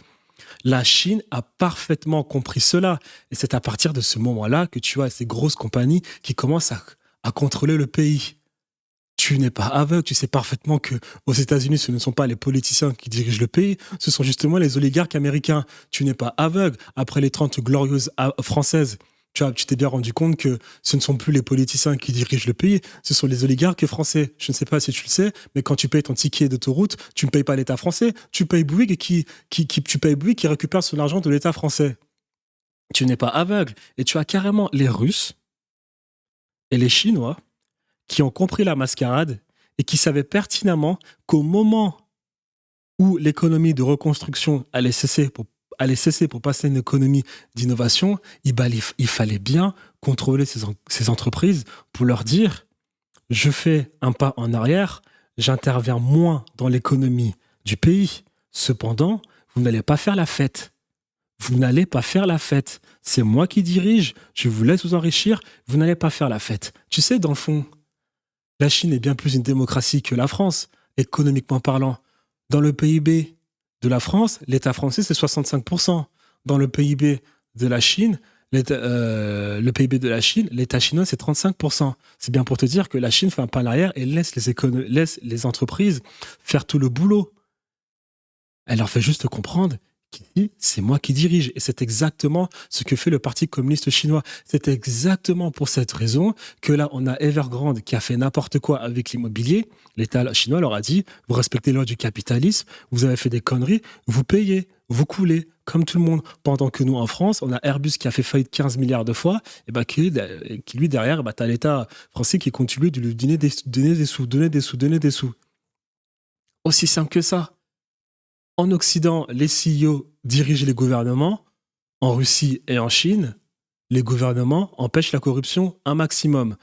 La Chine a parfaitement compris cela. Et c'est à partir de ce moment-là que tu as ces grosses compagnies qui commencent à contrôler le pays. Tu n'es pas aveugle, tu sais parfaitement que aux États-Unis, ce ne sont pas les politiciens qui dirigent le pays, ce sont justement les oligarques américains. Tu n'es pas aveugle. Après les 30 glorieuses françaises, tu t'es bien rendu compte que ce ne sont plus les politiciens qui dirigent le pays, ce sont les oligarques français. Je ne sais pas si tu le sais, mais quand tu payes ton ticket d'autoroute, tu ne payes pas l'État français, tu payes Bouygues qui récupère son argent de l'État français. Tu n'es pas aveugle. Et tu as carrément les Russes et les Chinois qui ont compris la mascarade et qui savaient pertinemment qu'au moment où l'économie de reconstruction allait cesser pour passer à une économie d'innovation, il fallait bien contrôler ces entreprises pour leur dire « je fais un pas en arrière, j'interviens moins dans l'économie du pays. Cependant, vous n'allez pas faire la fête. Vous n'allez pas faire la fête. C'est moi qui dirige, je vous laisse vous enrichir, vous n'allez pas faire la fête. » Tu sais, dans le fond, la Chine est bien plus une démocratie que la France, économiquement parlant. Dans le PIB de la France, l'État français, c'est 65%. Dans le PIB de la Chine, l'État chinois, c'est 35%. C'est bien pour te dire que la Chine fait un pas en arrière et laisse les entreprises faire tout le boulot. Elle leur fait juste comprendre qu'ici, c'est moi qui dirige. Et c'est exactement ce que fait le Parti communiste chinois. C'est exactement pour cette raison que là, on a Evergrande qui a fait n'importe quoi avec l'immobilier. L'État chinois leur a dit, vous respectez les lois du capitalisme, vous avez fait des conneries, vous payez, vous coulez, comme tout le monde. Pendant que nous, en France, on a Airbus qui a fait faillite 15 milliards de fois, et bah, qui lui, derrière, bah, tu as l'État français qui continue de lui donner des sous. Aussi simple que ça. En Occident, les CEO dirigent les gouvernements. En Russie et en Chine, les gouvernements empêchent la corruption un maximum.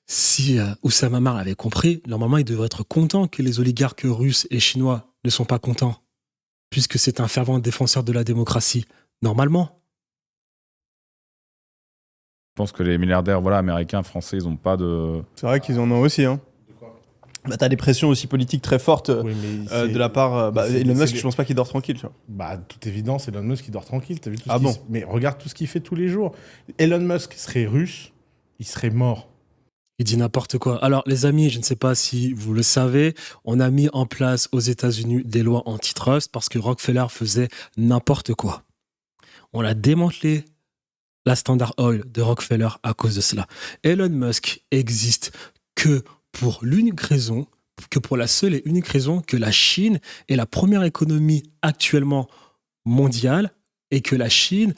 Si Oussama Ammar avait compris, normalement, il devrait être content que les oligarques russes et chinois ne sont pas contents. puisque c'est un fervent défenseur de la démocratie. Normalement. Je pense que les milliardaires américains, français, ils n'ont pas de... C'est vrai qu'ils en ont aussi. Hein. Bah, t'as des pressions aussi politiques très fortes Oui, mais de la part. Elon Musk, je pense pas qu'il dort tranquille. Tu vois. Bah, toute évidence, Elon Musk, il dort tranquille. T'as vu tout ce Ah qu'il bon Mais regarde tout ce qu'il fait tous les jours. Elon Musk serait russe, il serait mort. Il dit n'importe quoi. Alors, les amis, je ne sais pas si vous le savez, on a mis en place aux États-Unis des lois antitrust parce que Rockefeller faisait n'importe quoi. On a démantelé la Standard Oil de Rockefeller à cause de cela. Elon Musk existe que pour l'unique raison, que pour la seule et unique raison que la Chine est la première économie actuellement mondiale et que la Chine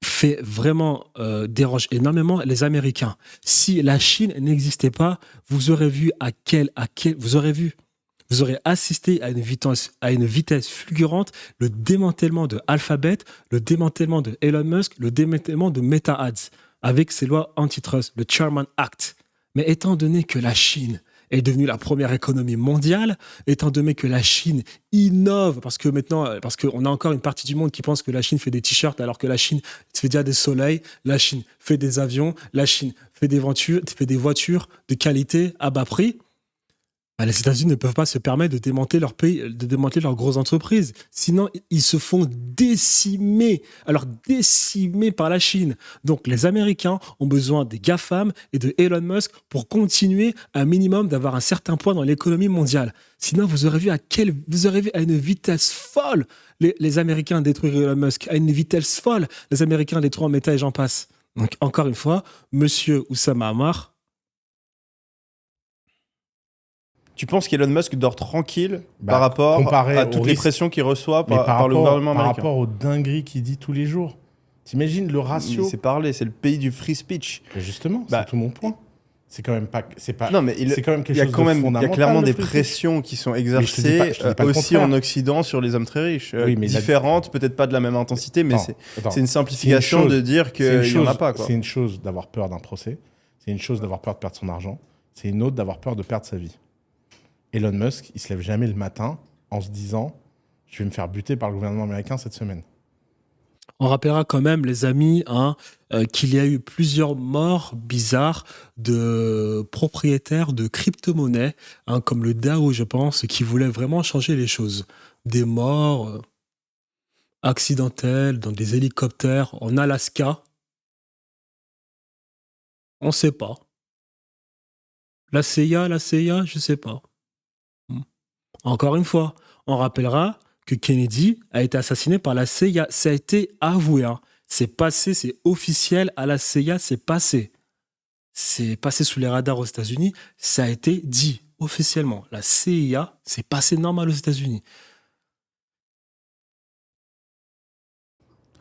fait vraiment dérange énormément les Américains. Si la Chine n'existait pas, vous aurez vu vous aurez assisté à une vitesse fulgurante le démantèlement de Alphabet, le démantèlement de Elon Musk, le démantèlement de Meta Ads avec ses lois antitrust, le Sherman Act. Mais étant donné que la Chine est devenue la première économie mondiale, étant donné que la Chine innove, parce qu'on a encore une partie du monde qui pense que la Chine fait des t-shirts alors que la Chine fait déjà des soleils, la Chine fait des avions, la Chine fait des voitures de qualité à bas prix. Bah, les États-Unis ne peuvent pas se permettre de démanteler leur pays, de démanteler leurs grosses entreprises. Sinon, ils se font décimer. Alors, décimer par la Chine. Donc, les Américains ont besoin des GAFAM et de Elon Musk pour continuer un minimum d'avoir un certain poids dans l'économie mondiale. Sinon, vous aurez vu à une vitesse folle les Américains détruire Elon Musk. À une vitesse folle, les Américains détruire Meta et j'en passe. Donc, encore une fois, monsieur Oussama Ammar, Tu penses qu'Elon Musk dort tranquille Bah, par rapport comparé à au toutes les risque- pressions qu'il reçoit Mais par le gouvernement par américain rapport aux dingueries qu'il dit tous les jours. T'imagines le ratio? C'est parlé, c'est le pays du free speech. Mais justement, Bah, c'est tout mon point. C'est quand même pas. C'est pas. Non, mais c'est quand même quelque il y a chose quand de même, il y a fondamental, clairement le des free speech. pressions qui sont je te dis exercées pas- je te dis pas le aussi contraire. en Occident sur les hommes très riches. Oui, mais Différentes, peut-être pas de la même intensité, mais Attends, attends. c'est une simplification C'est une chose- de dire C'est une qu'il n'y en a chose- pas. Quoi. C'est une chose d'avoir peur d'un procès. C'est une chose d'avoir peur de perdre son argent. C'est une autre d'avoir peur de perdre sa vie. Elon Musk, il se lève jamais le matin en se disant je vais me faire buter par le gouvernement américain cette semaine. on rappellera quand même, les amis, qu'il y a eu plusieurs morts bizarres de propriétaires de crypto-monnaies, comme le DAO, je pense, qui voulaient vraiment changer les choses. Des morts accidentelles dans des hélicoptères en Alaska. On ne sait pas. La CIA, je ne sais pas. Encore une fois, on rappellera que Kennedy a été assassiné par la CIA. Ça a été avoué. C'est passé, c'est officiel à la CIA, c'est passé. C'est passé sous les radars aux États-Unis. Ça a été dit officiellement. La CIA, c'est passé normal aux États-Unis.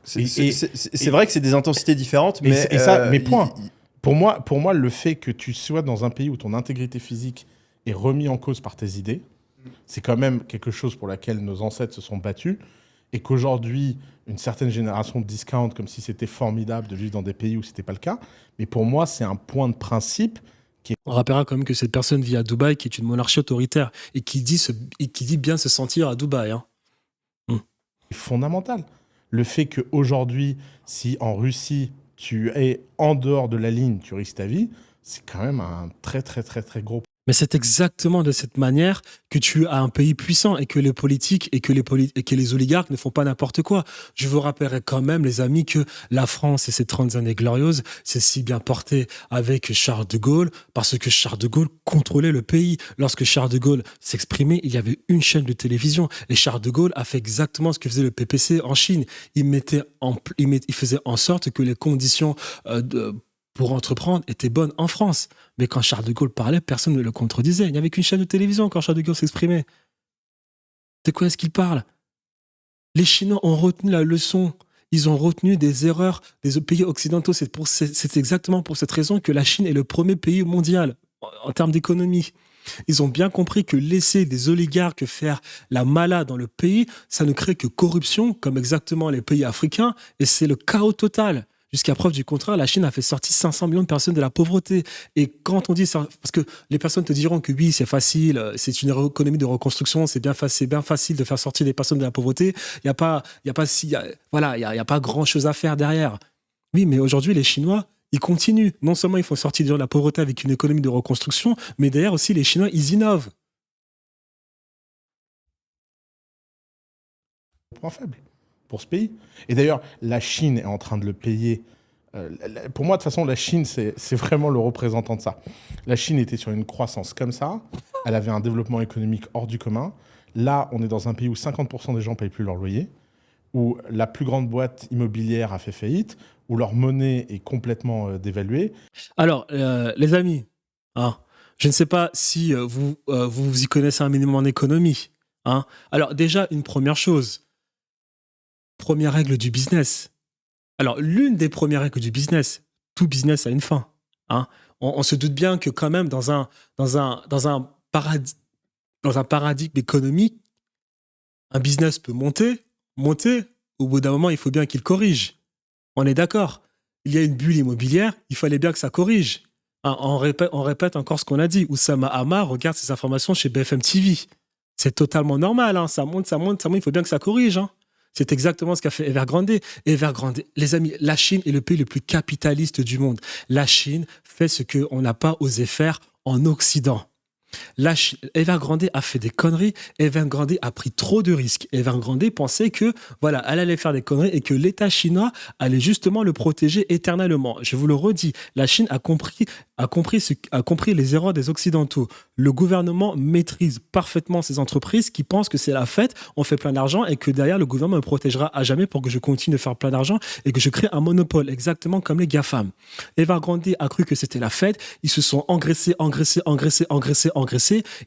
C'est vrai que c'est des intensités différentes, mais. Mais point. Pour moi, le fait que tu sois dans un pays où ton intégrité physique est remise en cause par tes idées, c'est quand même quelque chose pour laquelle nos ancêtres se sont battus, et qu'aujourd'hui, une certaine génération discount comme si c'était formidable de vivre dans des pays où ce n'était pas le cas. Mais pour moi, c'est un point de principe On rappellera quand même que cette personne vit à Dubaï, qui est une monarchie autoritaire, et qui dit bien se sentir à Dubaï. fondamental. Le fait qu'aujourd'hui, si en Russie, tu es en dehors de la ligne, tu risques ta vie, c'est quand même un très, très, très, très gros. Mais c'est exactement de cette manière que tu as un pays puissant et que les politiques et que les oligarques ne font pas n'importe quoi. Je vous rappellerai quand même, les amis, que la France et ses 30 années glorieuses s'est si bien porté avec Charles de Gaulle parce que Charles de Gaulle contrôlait le pays. Lorsque Charles de Gaulle s'exprimait, il y avait une chaîne de télévision et Charles de Gaulle a fait exactement ce que faisait le PPC en Chine. Il faisait en sorte que les conditions pour entreprendre étaient bonnes en France. Mais quand Charles de Gaulle parlait, personne ne le contredisait. Il n'y avait qu'une chaîne de télévision quand Charles de Gaulle s'exprimait. De quoi est-ce qu'il parle? Les Chinois ont retenu la leçon. Ils ont retenu des erreurs des pays occidentaux. C'est exactement pour cette raison que la Chine est le premier pays mondial en termes d'économie. Ils ont bien compris que laisser des oligarques faire la mala dans le pays, ça ne crée que corruption, comme exactement les pays africains, et c'est le chaos total. Jusqu'à preuve du contraire, la Chine a fait sortir 500 millions de personnes de la pauvreté. Et quand on dit ça, parce que les personnes te diront que oui, c'est facile, c'est une économie de reconstruction, c'est bien facile de faire sortir des personnes de la pauvreté. Voilà, il y a pas grand chose à faire derrière. Oui, mais aujourd'hui, les Chinois, ils continuent. Non seulement ils font sortir des gens de la pauvreté avec une économie de reconstruction, mais derrière aussi, les Chinois, ils innovent. Point faible pour ce pays. Et d'ailleurs, la Chine est en train de le payer. Pour moi, de toute façon, la Chine, c'est vraiment le représentant de ça. La Chine était sur une croissance comme ça. Elle avait un développement économique hors du commun. Là, on est dans un pays où 50% des gens ne payent plus leur loyer, où la plus grande boîte immobilière a fait faillite, où leur monnaie est complètement dévaluée. Alors, les amis, hein, je ne sais pas si vous y connaissez un minimum en économie. Hein. Alors, déjà, une première chose. Première règle du business. Alors, l'une des premières règles du business, tout business a une fin. Hein. On se doute bien que quand même, dans un paradigme économique, un business peut monter. Au bout d'un moment, il faut bien qu'il corrige. On est d'accord. Il y a une bulle immobilière, il fallait bien que ça corrige. Hein, on répète encore ce qu'on a dit. Oussama Hamar regarde ses informations chez BFM TV. C'est totalement normal. Hein. Ça monte, il faut bien que ça corrige. Hein. C'est exactement ce qu'a fait Evergrande. Evergrande, les amis, la Chine est le pays le plus capitaliste du monde. La Chine fait ce qu'on n'a pas osé faire en Occident. Evergrande a fait des conneries. Evergrande a pris trop de risques. Evergrande pensait que voilà, elle allait faire des conneries et que l'État chinois allait justement le protéger éternellement. Je vous le redis, la Chine a compris les erreurs des Occidentaux. Le gouvernement maîtrise parfaitement ces entreprises qui pensent que c'est la fête, on fait plein d'argent et que derrière le gouvernement me protégera à jamais pour que je continue de faire plein d'argent et que je crée un monopole, exactement comme les GAFAM. Evergrande a cru que c'était la fête. Ils se sont engraissés.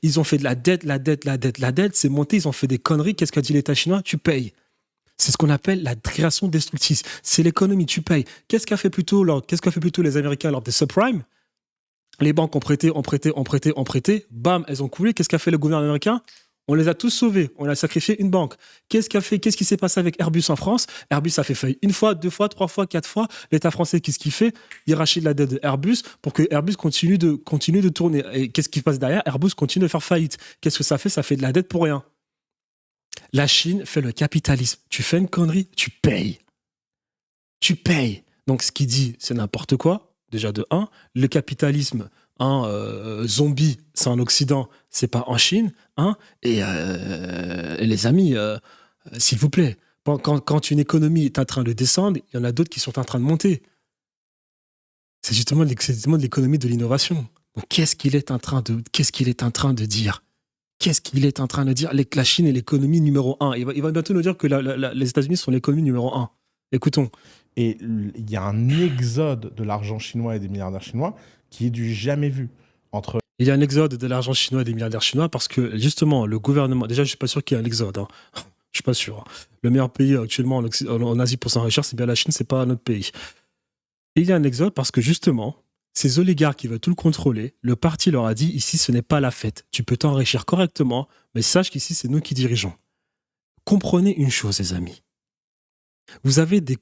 Ils ont fait de la dette, c'est monté, ils ont fait des conneries. Qu'est-ce qu'a dit l'État chinois? Tu payes. C'est ce qu'on appelle la création destructrice. C'est l'économie, tu payes. Qu'est-ce qu'a fait plutôt les Américains lors des subprimes? Les banques ont prêté. Bam, elles ont coulé. Qu'est-ce qu'a fait le gouvernement américain? On les a tous sauvés. On a sacrifié une banque. Qu'est-ce qui s'est passé avec Airbus en France? Airbus a fait faillite une fois, deux fois, trois fois, quatre fois. L'État français, qu'est-ce qu'il fait? Il rachète la dette de Airbus pour que Airbus continue de tourner. Et qu'est-ce qui se passe derrière? Airbus continue de faire faillite. Qu'est-ce que ça fait? Ça fait de la dette pour rien. La Chine fait le capitalisme. Tu fais une connerie, tu payes. Tu payes. Donc, ce qu'il dit, c'est n'importe quoi. Déjà, de un. Le capitalisme... zombie, c'est en Occident, c'est pas en Chine. Hein, et les amis, s'il vous plaît, quand une économie est en train de descendre, il y en a d'autres qui sont en train de monter. C'est justement de l'économie de l'innovation. Donc, qu'est-ce qu'il est en train de dire? Qu'est-ce qu'il est en train de dire? La Chine est l'économie numéro 1. Il va bientôt nous dire que les États-Unis sont l'économie numéro 1. Écoutons. Et il y a un exode de l'argent chinois et des milliardaires chinois qui est du jamais vu. Il y a un exode de l'argent chinois et des milliardaires chinois parce que justement, le gouvernement... Déjà, je ne suis pas sûr qu'il y ait un exode. Hein. Je ne suis pas sûr. Le meilleur pays actuellement en Asie pour s'enrichir, c'est bien la Chine, ce n'est pas notre pays. Et il y a un exode parce que justement, ces oligarques qui veulent tout le contrôler, le parti leur a dit, ici, ce n'est pas la fête. Tu peux t'enrichir correctement, mais sache qu'ici, c'est nous qui dirigeons. Comprenez une chose, les amis. Vous avez des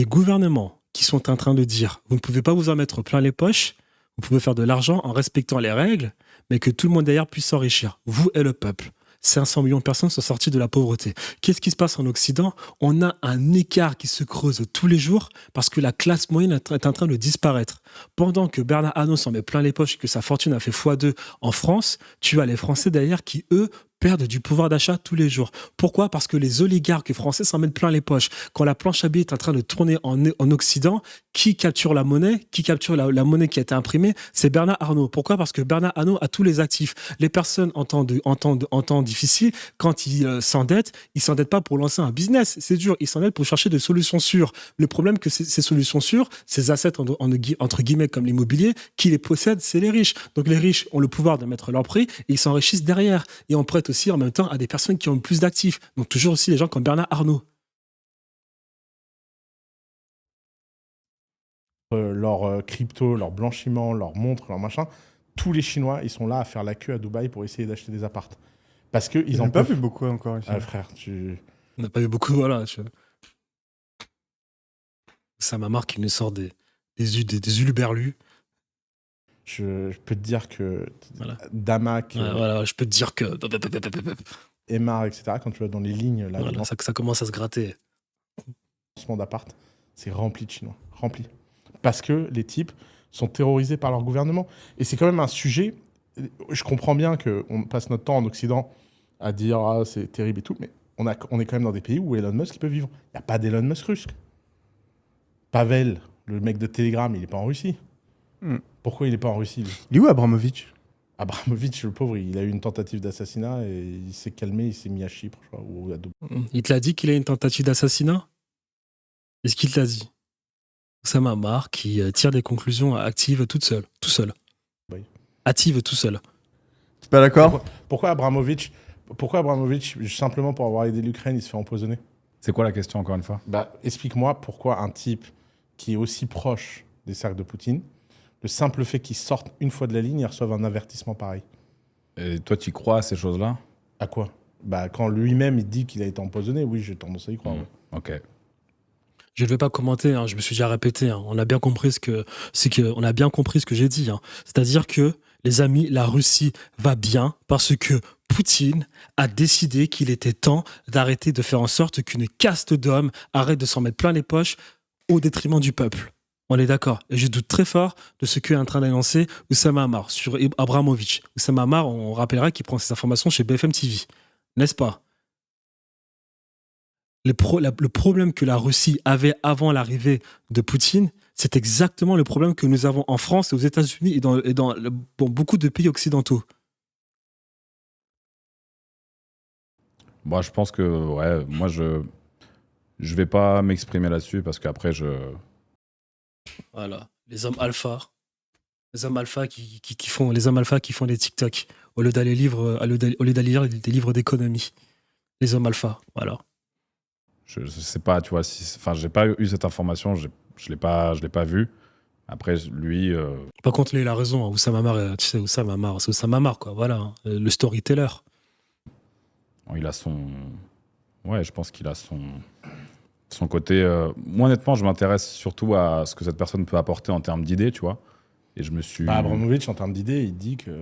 gouvernements qui sont en train de dire vous ne pouvez pas vous en mettre plein les poches, vous pouvez faire de l'argent en respectant les règles, mais que tout le monde derrière puisse s'enrichir, vous et le peuple. 500 millions de personnes sont sorties de la pauvreté. Qu'est-ce qui se passe en Occident? On a un écart qui se creuse tous les jours parce que la classe moyenne est en train de disparaître. Pendant que Bernard Arnault s'en met plein les poches et que sa fortune a fait x2 en France, tu as les Français derrière qui, eux, perdent du pouvoir d'achat tous les jours. Pourquoi? Parce que les oligarques français s'en mettent plein les poches. Quand la planche à billets est en train de tourner en Occident, qui capture la monnaie? Qui capture la monnaie qui a été imprimée? C'est Bernard Arnault. Pourquoi? Parce que Bernard Arnault a tous les actifs. Les personnes en temps difficile, quand ils s'endettent pas pour lancer un business. C'est dur. Ils s'endettent pour chercher des solutions sûres. Le problème que ces solutions sûres, ces assets entre guillemets comme l'immobilier, qui les possèdent, c'est les riches. Donc les riches ont le pouvoir de mettre leur prix et ils s'enrichissent derrière. Et on prête aussi en même temps à des personnes qui ont plus d'actifs. Donc toujours aussi les gens comme Bernard Arnault. Leur crypto, leur blanchiment, leur montre, leur machin, tous les Chinois, ils sont là à faire la queue à Dubaï pour essayer d'acheter des appartes. Parce qu'ils n'ont en pas peuvent. vu beaucoup encore ici. Ah, frère, On n'a pas eu beaucoup, voilà. Oussama Hamar qui nous sort des uluberlus. Je peux te dire que Voilà. Damak, Voilà, je peux te dire que. Emar, etc., quand tu vas dans les lignes, là, Voilà, ça commence à se gratter. lancement d'appart, c'est rempli de Chinois. Rempli. Parce que les types sont terrorisés par leur gouvernement. Et c'est quand même un sujet. Je comprends bien qu'on passe notre temps en Occident à dire ah, c'est terrible et tout, mais on est quand même dans des pays où Elon Musk il peut vivre. Il n'y a pas d'Elon Musk russe. Pavel, le mec de Telegram, il n'est pas en Russie. Pourquoi il n'est pas en Russie lui Il est où Abramovich? Abramovich, le pauvre, il a eu une tentative d'assassinat et il s'est calmé, il s'est mis à Chypre, je crois, ou à Dubaï. Il te l'a dit qu'il a une tentative d'assassinat? Est-ce qu'il te l'a dit? Oussama Hamar qui tire des conclusions actives tout seul. Oui. Active tout seul. T'es pas d'accord? Pourquoi Abramovich, simplement pour avoir aidé l'Ukraine, il se fait empoisonner? C'est quoi la question, encore une fois? Explique-moi pourquoi un type qui est aussi proche des cercles de Poutine, le simple fait qu'il sorte une fois de la ligne, il reçoit un avertissement pareil. Et toi, tu crois à ces choses-là? À quoi? Quand lui-même il dit qu'il a été empoisonné, oui, j'ai tendance à y croire. Mmh. Ouais. Ok. Je ne vais pas commenter, hein, je me suis déjà répété. Hein. On a bien compris ce que j'ai dit. Hein. C'est-à-dire que, les amis, la Russie va bien parce que Poutine a décidé qu'il était temps d'arrêter de faire en sorte qu'une caste d'hommes arrête de s'en mettre plein les poches au détriment du peuple. On est d'accord. Et je doute très fort de ce qu'est en train d'annoncer Oussama Hamar sur Abramovich. Oussama Hamar, on rappellera qu'il prend ses informations chez BFM TV. N'est-ce pas? Le problème que la Russie avait avant l'arrivée de Poutine, c'est exactement le problème que nous avons en France et aux États-Unis et dans beaucoup de pays occidentaux. Moi, je pense que, ouais, moi, je vais pas m'exprimer là-dessus parce qu'après, Voilà, les hommes alpha. Les hommes alpha qui font des TikTok au lieu d'aller lire des livres d'économie. Les hommes alpha, voilà. je sais pas, tu vois, enfin, j'ai pas eu cette information, je l'ai pas vu. Après, lui, Par contre, lui, il a raison. Hein. Oussama Hamar, tu sais, Oussama Hamar, c'est Oussama Hamar, quoi. Voilà, hein. Le storyteller. il a ouais, je pense qu'il a son côté. Moi, honnêtement, je m'intéresse surtout à ce que cette personne peut apporter en termes d'idées, tu vois. Et je me suis. Abramovich, en termes d'idées, il dit qu'il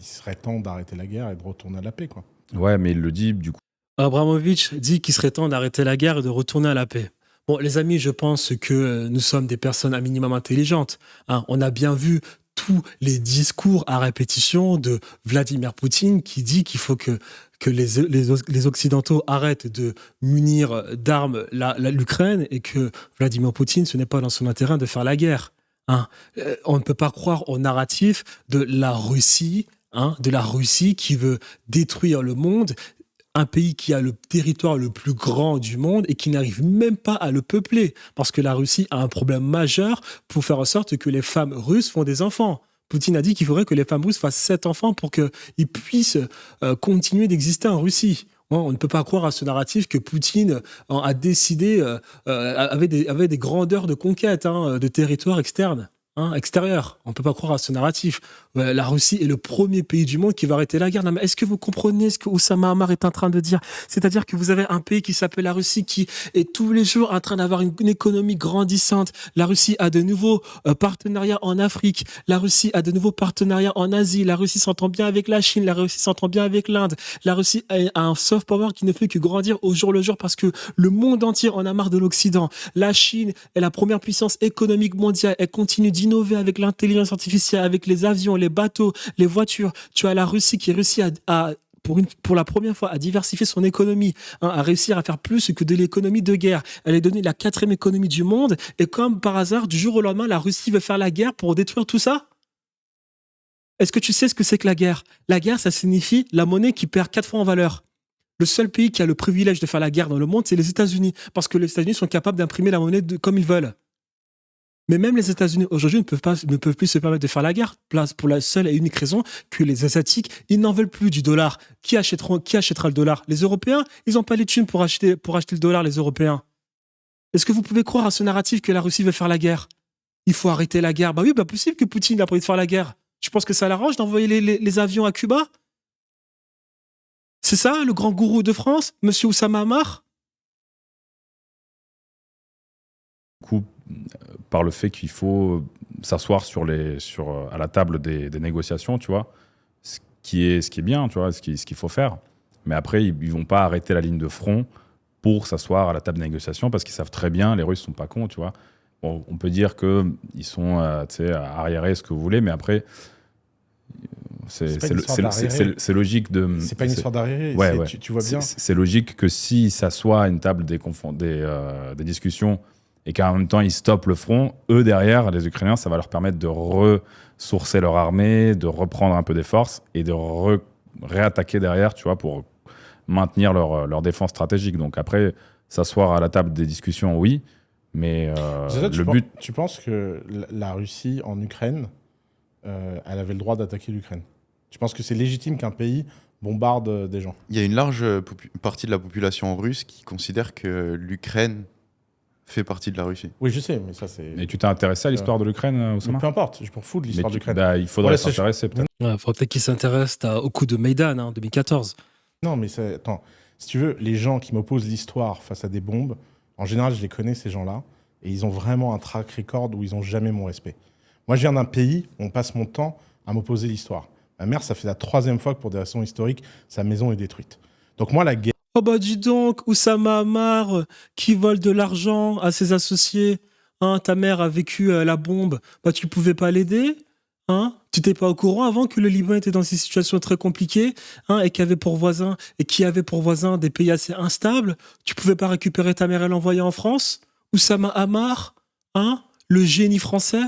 serait temps d'arrêter la guerre et de retourner à la paix, quoi. Ouais, mais il le dit, du coup. Abramovich dit qu'il serait temps d'arrêter la guerre et de retourner à la paix. Bon, les amis, je pense que nous sommes des personnes un minimum intelligentes. Hein. On a bien vu tous les discours à répétition de Vladimir Poutine qui dit qu'il faut que les Occidentaux arrêtent de munir d'armes l'Ukraine et que Vladimir Poutine, ce n'est pas dans son intérêt de faire la guerre. Hein. On ne peut pas croire au narratif de la Russie, qui veut détruire le monde, un pays qui a le territoire le plus grand du monde et qui n'arrive même pas à le peupler. Parce que la Russie a un problème majeur pour faire en sorte que les femmes russes font des enfants. Poutine a dit qu'il faudrait que les femmes russes fassent 7 enfants pour qu'ils puissent continuer d'exister en Russie. On ne peut pas croire à ce narratif que Poutine a décidé, avait des grandeurs de conquête de territoires externes. Extérieur. On ne peut pas croire à ce narratif. La Russie est le premier pays du monde qui va arrêter la guerre. Non, mais est-ce que vous comprenez ce que Oussama Hamar est en train de dire? C'est-à-dire que vous avez un pays qui s'appelle la Russie qui est tous les jours en train d'avoir une économie grandissante. La Russie a de nouveaux partenariats en Afrique. La Russie a de nouveaux partenariats en Asie. La Russie s'entend bien avec la Chine. La Russie s'entend bien avec l'Inde. La Russie a un soft power qui ne fait que grandir au jour le jour parce que le monde entier en a marre de l'Occident. La Chine est la première puissance économique mondiale. Elle continue d'innover avec l'intelligence artificielle, avec les avions, les bateaux, les voitures. Tu as la Russie qui réussit pour la première fois à diversifier son économie, à réussir à faire plus que de l'économie de guerre. Elle est devenue la 4e économie du monde et comme par hasard, du jour au lendemain, la Russie veut faire la guerre pour détruire tout ça? Est-ce que tu sais ce que c'est que la guerre? La guerre, ça signifie la monnaie qui perd 4 fois en valeur. Le seul pays qui a le privilège de faire la guerre dans le monde, c'est les États-Unis, parce que les États-Unis sont capables d'imprimer la monnaie comme ils veulent. Mais même les États-Unis aujourd'hui ne peuvent plus se permettre de faire la guerre pour la seule et unique raison que les Asiatiques, ils n'en veulent plus du dollar. Qui achètera le dollar? Les Européens, ils n'ont pas les thunes pour acheter le dollar, les Européens. Est-ce que vous pouvez croire à ce narratif que la Russie veut faire la guerre? Il faut arrêter la guerre. Bah oui, possible que Poutine a pas envie de faire la guerre. Je pense que ça l'arrange d'envoyer les avions à Cuba. C'est ça, le grand gourou de France, Monsieur Oussama Hamar? Du coup, par le fait qu'il faut s'asseoir à la table des négociations, tu vois, ce qui est bien, tu vois, ce qu'il faut faire. Mais après, ils ne vont pas arrêter la ligne de front pour s'asseoir à la table des négociations parce qu'ils savent très bien, les Russes ne sont pas cons, tu vois. Bon, on peut dire qu'ils sont arriérés, ce que vous voulez, mais après, c'est logique de. C'est pas une histoire d'arriéré. Ouais. Tu vois bien. C'est logique que s'ils s'assoient à une table des discussions et qu'en même temps ils stoppent le front, eux derrière, les Ukrainiens, ça va leur permettre de ressourcer leur armée, de reprendre un peu des forces et de réattaquer derrière, tu vois, pour maintenir leur défense stratégique. Donc après, s'asseoir à la table des discussions, oui, mais tu penses que la Russie en Ukraine, elle avait le droit d'attaquer l'Ukraine? Tu penses que c'est légitime qu'un pays bombarde des gens? Il y a une large partie de la population russe qui considère que l'Ukraine fait partie de la Russie. Oui, je sais, mais ça c'est... Et tu t'es intéressé à l'histoire de l'Ukraine, Oussama? Peu importe, je m'en fous de l'histoire de l'Ukraine. Il faudrait s'intéresser peut-être. Il faudrait peut-être qu'ils s'intéressent au coup de Maïdan, en 2014. Non, mais attends, si tu veux, les gens qui m'opposent l'histoire face à des bombes, en général, je les connais, ces gens-là, et ils ont vraiment un track record où ils n'ont jamais mon respect. Moi, je viens d'un pays où on passe mon temps à m'opposer l'histoire. Ma mère, ça fait la 3e fois que pour des raisons historiques, sa maison est détruite. Donc moi, la guerre... Oh bah dis donc, Oussama Ammar, qui vole de l'argent à ses associés. Hein, ta mère a vécu la bombe, bah tu pouvais pas l'aider, hein? Tu t'es pas au courant avant que le Liban était dans une situation très compliquée, hein, et qui avait pour voisin des pays assez instables. Tu pouvais pas récupérer ta mère et l'envoyer en France? Oussama Ammar, hein, le génie français?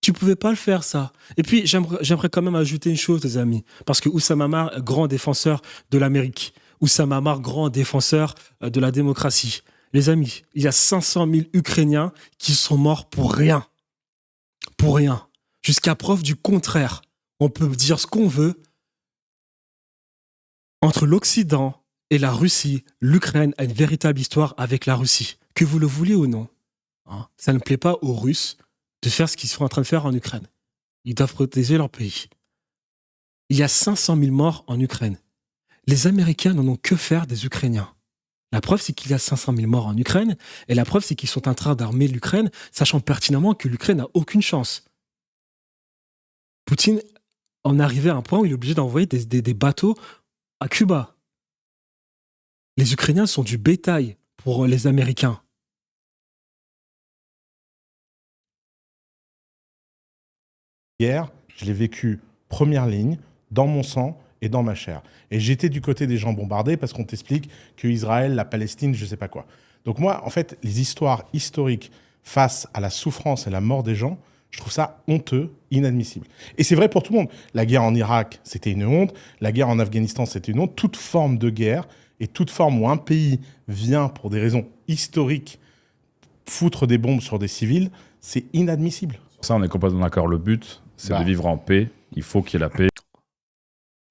Tu pouvais pas le faire, ça. Et puis, j'aimerais quand même ajouter une chose, les amis. Parce que Oussama Ammar, grand défenseur de l'Amérique. Oussama Ammar, grand défenseur de la démocratie. Les amis, il y a 500 000 Ukrainiens qui sont morts pour rien. Pour rien. Jusqu'à preuve du contraire. On peut dire ce qu'on veut. Entre l'Occident et la Russie, l'Ukraine a une véritable histoire avec la Russie. Que vous le vouliez ou non. Hein, ça ne plaît pas aux Russes de faire ce qu'ils sont en train de faire en Ukraine. Ils doivent protéger leur pays. Il y a 500 000 morts en Ukraine. Les Américains n'en ont que faire des Ukrainiens. La preuve, c'est qu'il y a 500 000 morts en Ukraine, et la preuve, c'est qu'ils sont en train d'armer l'Ukraine, sachant pertinemment que l'Ukraine n'a aucune chance. Poutine en est arrivé à un point où il est obligé d'envoyer des bateaux à Cuba. Les Ukrainiens sont du bétail pour les Américains. Guerre, je l'ai vécu première ligne, dans mon sang et dans ma chair. Et j'étais du côté des gens bombardés parce qu'on t'explique que Israël, la Palestine, je sais pas quoi. Donc moi, en fait, les histoires historiques face à la souffrance et la mort des gens, je trouve ça honteux, inadmissible. Et c'est vrai pour tout le monde. La guerre en Irak, c'était une honte. La guerre en Afghanistan, c'était une honte. Toute forme de guerre et toute forme où un pays vient pour des raisons historiques foutre des bombes sur des civils, c'est inadmissible. Ça, on est complètement d'accord. Le but, c'est de vivre en paix. Il faut qu'il y ait la paix.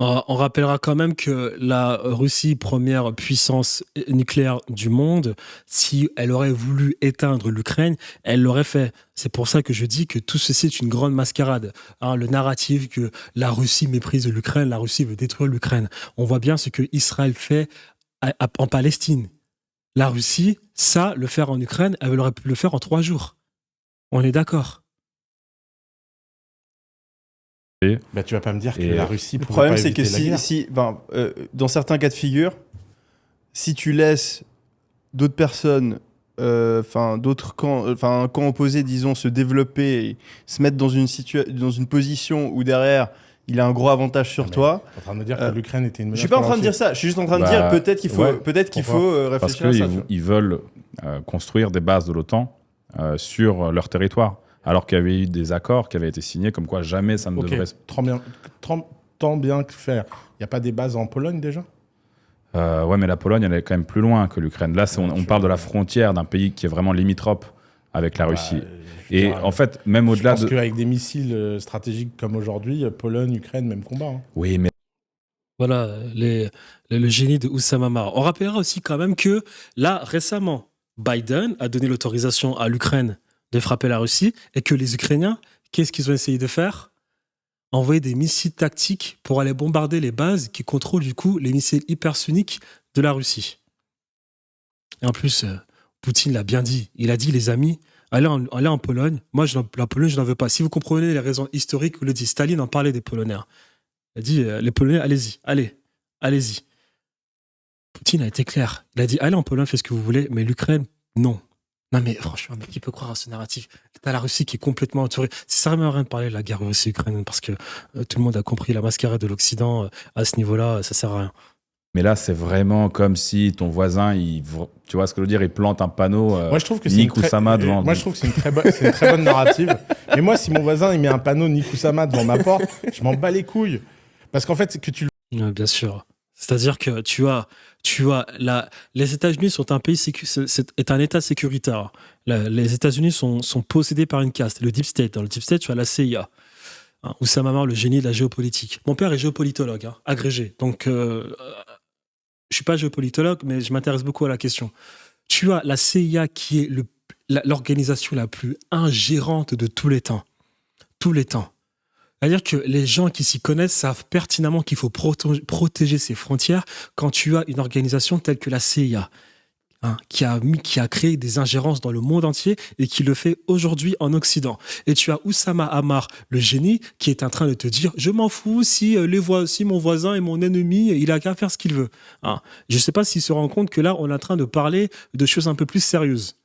On rappellera quand même que la Russie, première puissance nucléaire du monde, si elle aurait voulu éteindre l'Ukraine, elle l'aurait fait. C'est pour ça que je dis que tout ceci est une grande mascarade. Hein, le narratif que la Russie méprise l'Ukraine, la Russie veut détruire l'Ukraine. On voit bien ce que Israël fait en Palestine. La Russie, ça, le faire en Ukraine, elle aurait pu le faire en 3 jours. On est d'accord. Bah, tu vas pas me dire que la Russie le pouvait problème, pas c'est que éviter la guerre. dans certains cas de figure, si tu laisses d'autres personnes, d'autres camps, un camp opposé, disons, se développer, et se mettre dans une position où derrière il a un gros avantage sur toi. Tu es en train de me dire que l'Ukraine était une menace. Je suis pas en train de dire ça. Je suis juste en train de dire peut-être qu'il faut réfléchir à ça. Parce qu'ils veulent construire des bases de l'OTAN sur leur territoire. Alors qu'il y avait eu des accords qui avaient été signés comme quoi jamais ça ne devrait... Tant bien que faire. Il n'y a pas des bases en Pologne déjà? Ouais, mais la Pologne, elle est quand même plus loin que l'Ukraine. Là, on parle de la frontière d'un pays qui est vraiment limitrophe avec la Russie. Et en fait, même au-delà de... Je pense qu'avec des missiles stratégiques comme aujourd'hui, Pologne, Ukraine, même combat. Hein. Oui, mais... Voilà, le génie de Oussama Ammar. On rappellera aussi quand même que là, récemment, Biden a donné l'autorisation à l'Ukraine de frapper la Russie, et que les Ukrainiens, qu'est-ce qu'ils ont essayé de faire? Envoyer des missiles tactiques pour aller bombarder les bases qui contrôlent du coup les missiles hypersoniques de la Russie. Et en plus, Poutine l'a bien dit. Il a dit, les amis, Allez en Pologne. Moi, la Pologne, je n'en veux pas. Si vous comprenez les raisons historiques, vous le dites. Staline en parlait des Polonais. Hein. Il a dit, les Polonais, allez-y, allez-y. Poutine a été clair. Il a dit, allez en Pologne, faites ce que vous voulez, mais l'Ukraine, non. Non, mais franchement, qui peut croire à ce narratif? T'as la Russie qui est complètement entourée. Ça sert à rien de parler de la guerre Russie-Ukraine parce que tout le monde a compris la mascarade de l'Occident à ce niveau-là, ça sert à rien. Mais là, c'est vraiment comme si ton voisin, tu vois ce que je veux dire, il plante un panneau. Moi, je trouve que Nick Oussama devant. Moi, je trouve que c'est une très bonne narrative. Mais moi, si mon voisin il met un panneau Nick Oussama devant ma porte, je m'en bats les couilles. Parce qu'en fait, c'est que tu. Bien sûr. C'est-à-dire que les États-Unis sont un pays est un État sécuritaire. Les États-Unis sont possédés par une caste, le Deep State. Dans le Deep State, tu as la CIA. Hein, Oussama Hamar, le génie de la géopolitique. Mon père est géopolitologue, hein, agrégé. Donc, je suis pas géopolitologue, mais je m'intéresse beaucoup à la question. Tu as la CIA qui est l'organisation la plus ingérante de tous les temps. Tous les temps. C'est-à-dire que les gens qui s'y connaissent savent pertinemment qu'il faut protéger ses frontières quand tu as une organisation telle que la CIA, hein, qui a créé des ingérences dans le monde entier et qui le fait aujourd'hui en Occident. Et tu as Oussama Hamar, le génie, qui est en train de te dire « Je m'en fous si mon voisin est mon ennemi, il a qu'à faire ce qu'il veut. Hein. » Je ne sais pas s'il se rend compte que là, on est en train de parler de choses un peu plus sérieuses.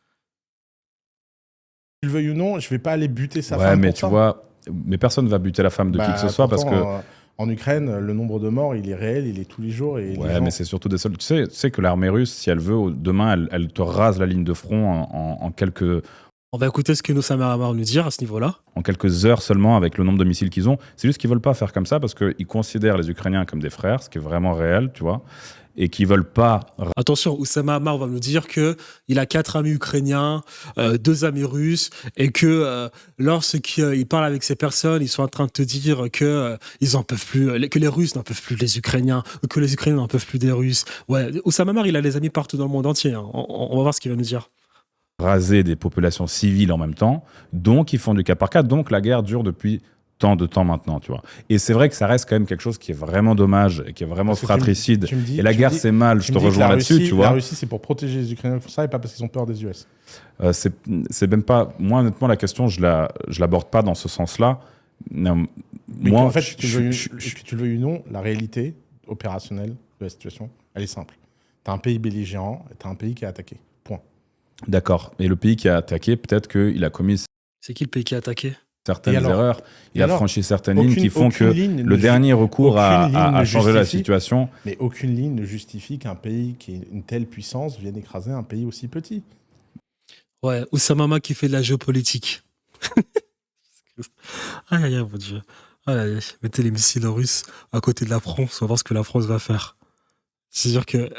Tu le veuilles ou non, je vais pas aller buter sa Ouais, femme mais pour tu ça. vois, mais personne ne va buter la femme de qui que ce soit parce pourtant, que. En Ukraine, le nombre de morts, il est réel, il est tous les jours. Et Ouais, mais c'est surtout des soldats. Tu sais que l'armée russe, si elle veut, demain, elle te rase la ligne de front en quelques. On va écouter ce que Oussama Hamar nous dire à ce niveau-là. En quelques heures seulement, avec le nombre de missiles qu'ils ont. C'est juste qu'ils veulent pas faire comme ça parce qu'ils considèrent les Ukrainiens comme des frères, ce qui est vraiment réel, tu vois, et qu'ils veulent pas. Attention, Oussama Hamar va nous dire qu'il a 4 amis ukrainiens, 2 amis russes, et que lorsqu'il parle avec ces personnes, ils sont en train de te dire que ils en peuvent plus, que les Russes n'en peuvent plus des Ukrainiens, que les Ukrainiens n'en peuvent plus des Russes. Ouais, Oussama Hamar, il a des amis partout dans le monde entier. Hein. On va voir ce qu'il va nous dire. Raser des populations civiles en même temps, donc ils font du cas par cas, donc la guerre dure depuis tant de temps maintenant, tu vois. Et c'est vrai que ça reste quand même quelque chose qui est vraiment dommage, et qui est vraiment fratricide. Et la guerre, c'est mal, je te rejoins là-dessus, tu vois. La Russie, c'est pour protéger les Ukrainiens pour ça, et pas parce qu'ils ont peur des US. C'est même pas... Moi, honnêtement, la question, je l'aborde pas dans ce sens-là. Non, Mais moi, en fait, que tu le veuilles ou non, la réalité opérationnelle de la situation, elle est simple. Tu as un pays belligérant, et tu as un pays qui est attaqué. Point. D'accord. Et le pays qui a attaqué, peut-être qu'il a commis C'est qui le pays qui a attaqué? certaines erreurs. Il a franchi certaines lignes qui font que le dernier dernier recours a changé la situation. Mais aucune ligne ne justifie qu'un pays qui est une telle puissance vienne écraser un pays aussi petit. Ouais, Oussama Hamar qui fait de la géopolitique. Aïe, aïe, aïe, mon Dieu. Aïe, aïe, aïe. Mettez les missiles russes à côté de la France, on va voir ce que la France va faire. C'est-à-dire que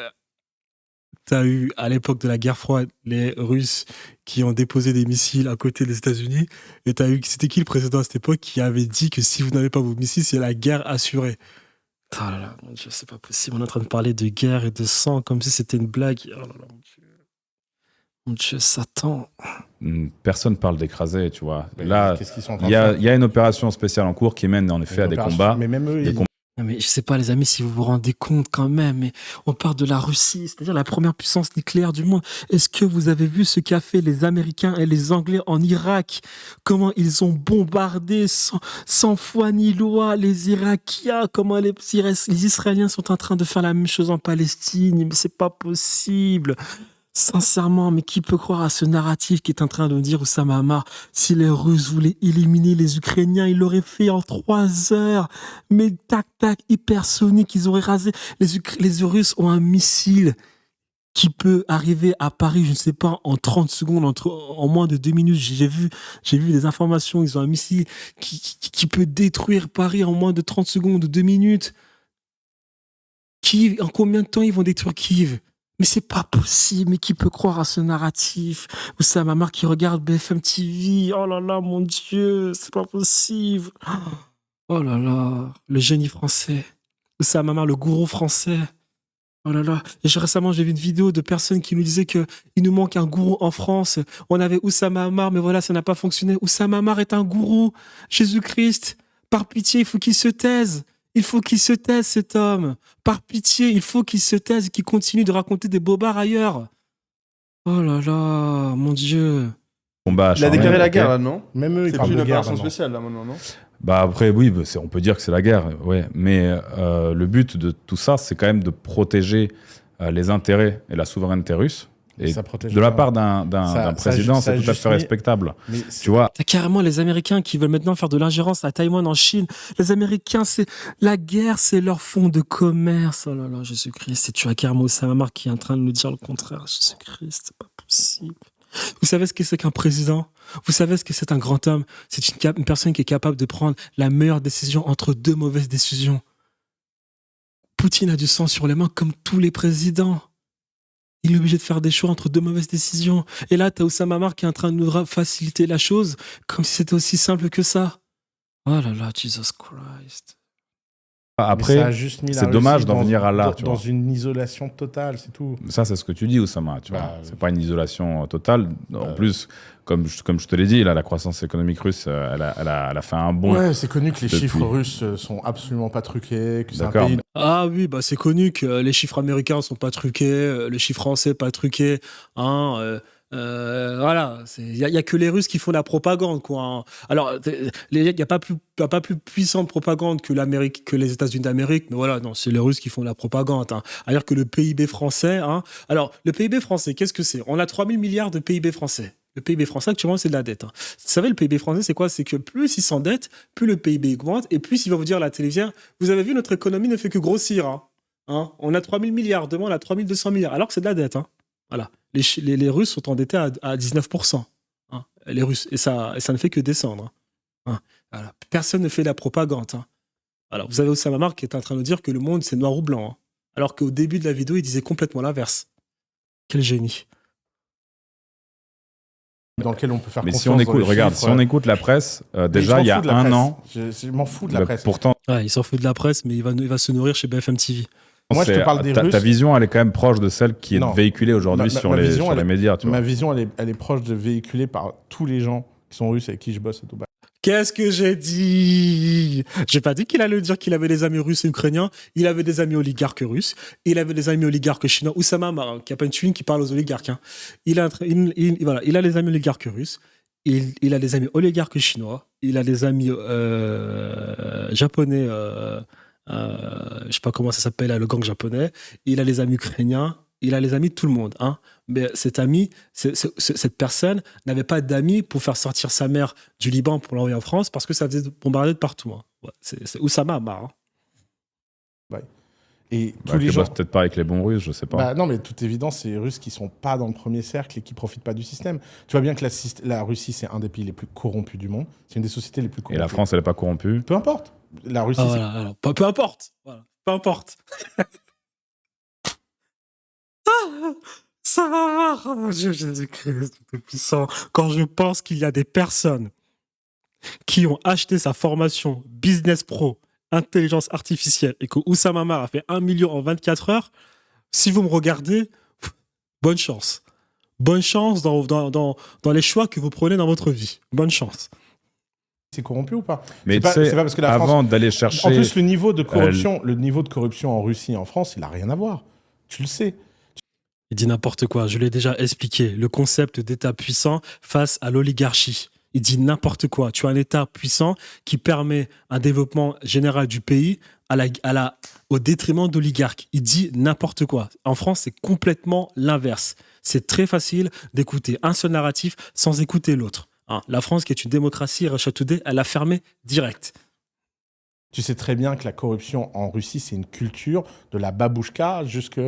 tu as eu, à l'époque de la guerre froide, les Russes qui ont déposé des missiles à côté des États-Unis. Et tu as eu, c'était qui le président à cette époque qui avait dit que si vous n'avez pas vos missiles, c'est la guerre assurée. Oh là là, mon Dieu, c'est pas possible. On est en train de parler de guerre et de sang comme si c'était une blague. Oh là là, mon Dieu. Mon Dieu, Satan. Personne parle d'écraser, tu vois. Mais là, qu'est-ce qu'ils sont en train il de y faire a une opération spéciale en cours qui mène en effet à des combats. Mais même eux, Non, mais je sais pas, les amis, si vous vous rendez compte quand même, mais on parle de la Russie, c'est-à-dire la première puissance nucléaire du monde. Est-ce que vous avez vu ce qu'a fait les Américains et les Anglais en Irak? Comment ils ont bombardé sans foi ni loi les Irakiens? Comment les Israéliens sont en train de faire la même chose en Palestine? Mais c'est pas possible. Sincèrement, mais qui peut croire à ce narratif qui est en train de nous dire Oussama Hamar, si les Russes voulaient éliminer les Ukrainiens, ils l'auraient fait en 3 heures. Mais tac, tac, hypersonique, ils auraient rasé. Les Russes ont un missile qui peut arriver à Paris, je ne sais pas, en 30 secondes, en moins de 2 minutes. J'ai vu des informations, ils ont un missile qui peut détruire Paris en moins de 30 secondes, 2 minutes. Kiev, en combien de temps ils vont détruire Kiev? Mais c'est pas possible, mais qui peut croire à ce narratif? Oussama Hamar qui regarde BFM TV, oh là là, mon Dieu, c'est pas possible. Oh là là, le génie français. Oussama Hamar, le gourou français. Oh là là. Et récemment, j'ai vu une vidéo de personnes qui nous disaient qu'il nous manque un gourou en France. On avait Oussama Hamar, mais voilà, ça n'a pas fonctionné. Oussama Hamar est un gourou. Jésus-Christ, par pitié, il faut qu'il se taise. Il faut qu'il se taise, cet homme. Par pitié, il faut qu'il se taise et qu'il continue de raconter des bobards ailleurs. Oh là là, mon Dieu. Combat Il a acharné, déclaré la ok. guerre, là, non? Même eux, ils C'est parlent plus une de guerre opération maintenant. spéciale, là, maintenant, non? Bah après, oui, bah, on peut dire que c'est la guerre, ouais. Mais le but de tout ça, c'est quand même de protéger les intérêts et la souveraineté russe. Et Ça protège de la pas. part d'un président, ça c'est tout à juste fait mis- respectable. Mais Tu vois, T'as carrément les Américains qui veulent maintenant faire de l'ingérence à Taïwan, en Chine. Les Américains, c'est la guerre, c'est leur fonds de commerce. Oh là là, Jésus-Christ. Et tu as carrément Oussama Mar qui est en train de nous dire le contraire. Jésus-Christ, c'est pas possible. Vous savez ce que c'est qu'un président? Vous savez ce que c'est un grand homme? C'est une personne qui est capable de prendre la meilleure décision entre deux mauvaises décisions. Poutine a du sang sur les mains comme tous les présidents. Il est obligé de faire des choix entre deux mauvaises décisions. Et là, t'as Oussama Mar qui est en train de nous faciliter la chose, comme si c'était aussi simple que ça. Oh là là, Jesus Christ. ça a après, juste mis la c'est Russie dommage d'en dans- venir à là, dans- tu dans vois. une isolation totale, c'est tout. Ça, c'est ce que tu dis, Oussama. Tu Bah, vois. C'est pas une isolation totale. En plus, comme je te l'ai dit, là, la croissance économique russe, elle a fait un bond. Ouais, c'est connu que les Depuis. chiffres russes sont absolument pas truqués, que c'est un D'accord, pays. Ah oui, bah c'est connu que les chiffres américains sont pas truqués, les chiffres français pas truqués. Hein, voilà, il y a que les Russes qui font la propagande, quoi. Hein. Alors, il n'y a pas plus puissante propagande que l'Amérique, que les États-Unis d'Amérique, mais voilà, non, c'est les Russes qui font la propagande. Hein. Alors que le PIB français, hein. Alors, le PIB français, qu'est-ce que c'est? On a 3 000 milliards de PIB français. Le PIB français, actuellement, c'est de la dette. Hein. Vous savez, le PIB français, c'est quoi? C'est que plus il s'endette, plus le PIB augmente, et plus il va vous dire à la télévision, vous avez vu, notre économie ne fait que grossir. Hein. Hein, on a 3 000 milliards, demain on a 3 200 milliards, alors que c'est de la dette. Hein. Voilà. Les Russes sont endettés à 19%. Hein. Les Russes. Et ça ne fait que descendre. Hein. Hein. Voilà. Personne ne fait la propagande. Hein. Alors, vous avez Oussama Mar qui est en train de dire que le monde, c'est noir ou blanc. Hein. Alors qu'au début de la vidéo, il disait complètement l'inverse. Quel génie. Dans lequel on peut faire Mais confiance. si on dans écoute, les regarde, chiffres, si on écoute la presse, mais déjà, je il y a m'en fous de la un presse. an, Je m'en fous de la bah, presse. pourtant, Ouais, il s'en fout de la presse, mais il va se nourrir chez BFM TV. Moi, je te c'est- parle des ta Russes. vision, elle est quand même proche de celle qui est Non. véhiculée aujourd'hui Ma sur les vision, elle est- médias. Tu vois. Ma vision, elle est proche de véhiculée par tous les gens qui sont russes avec qui je bosse à Dubaï. Qu'est-ce que j'ai dit? J'ai pas dit qu'il allait dire qu'il avait des amis russes et ukrainiens. Il avait des amis oligarques russes. Il avait des amis oligarques chinois. Oussama Mar, hein, qui a pas une thune, qui parle aux oligarques. Hein. Voilà, il a des amis oligarques russes. Il a des amis oligarques chinois. Il a des amis japonais. Je sais pas comment ça s'appelle, là, le gang japonais. Il a des amis ukrainiens. Il a les amis de tout le monde. Hein. Mais cet ami, cette personne n'avait pas d'amis pour faire sortir sa mère du Liban pour l'envoyer en France parce que ça faisait bombarder de partout. Hein. Ouais, c'est Oussama Mar. Hein. Et Bah, tous les que gens. bosse peut-être pas avec les bons Russes, je sais pas. Bah, non, mais toute évidence, c'est les Russes qui sont pas dans le premier cercle et qui profitent pas du système. Tu vois bien que la Russie, c'est un des pays les plus corrompus du monde. C'est une des sociétés les plus Et corrompues. la France, elle est pas corrompue. Peu importe. La Russie, Ah, c'est voilà, alors, peu importe. Voilà, peu importe. Ça va, oh, Jésus-Christ, tout puissant. Quand je pense qu'il y a des personnes qui ont acheté sa formation Business Pro, intelligence artificielle, et que Oussama Mar a fait 1 million en 24 heures, si vous me regardez, bonne chance. Bonne chance dans les choix que vous prenez dans votre vie. Bonne chance. c'est corrompu ou pas? Mais C'est tu pas- sais, c'est pas parce que la avant d'aller En chercher. plus, le niveau de corruption en Russie et en France, il a rien à voir. Tu le sais. Il dit n'importe quoi. Je l'ai déjà expliqué. Le concept d'État puissant face à l'oligarchie. Il dit n'importe quoi. Tu as un État puissant qui permet un développement général du pays au détriment d'oligarques. Il dit n'importe quoi. En France, c'est complètement l'inverse. C'est très facile d'écouter un seul narratif sans écouter l'autre. Hein, la France, qui est une démocratie, Rachat Today, elle a fermé direct. Tu sais très bien que la corruption en Russie, c'est une culture de la babouchka jusqu'au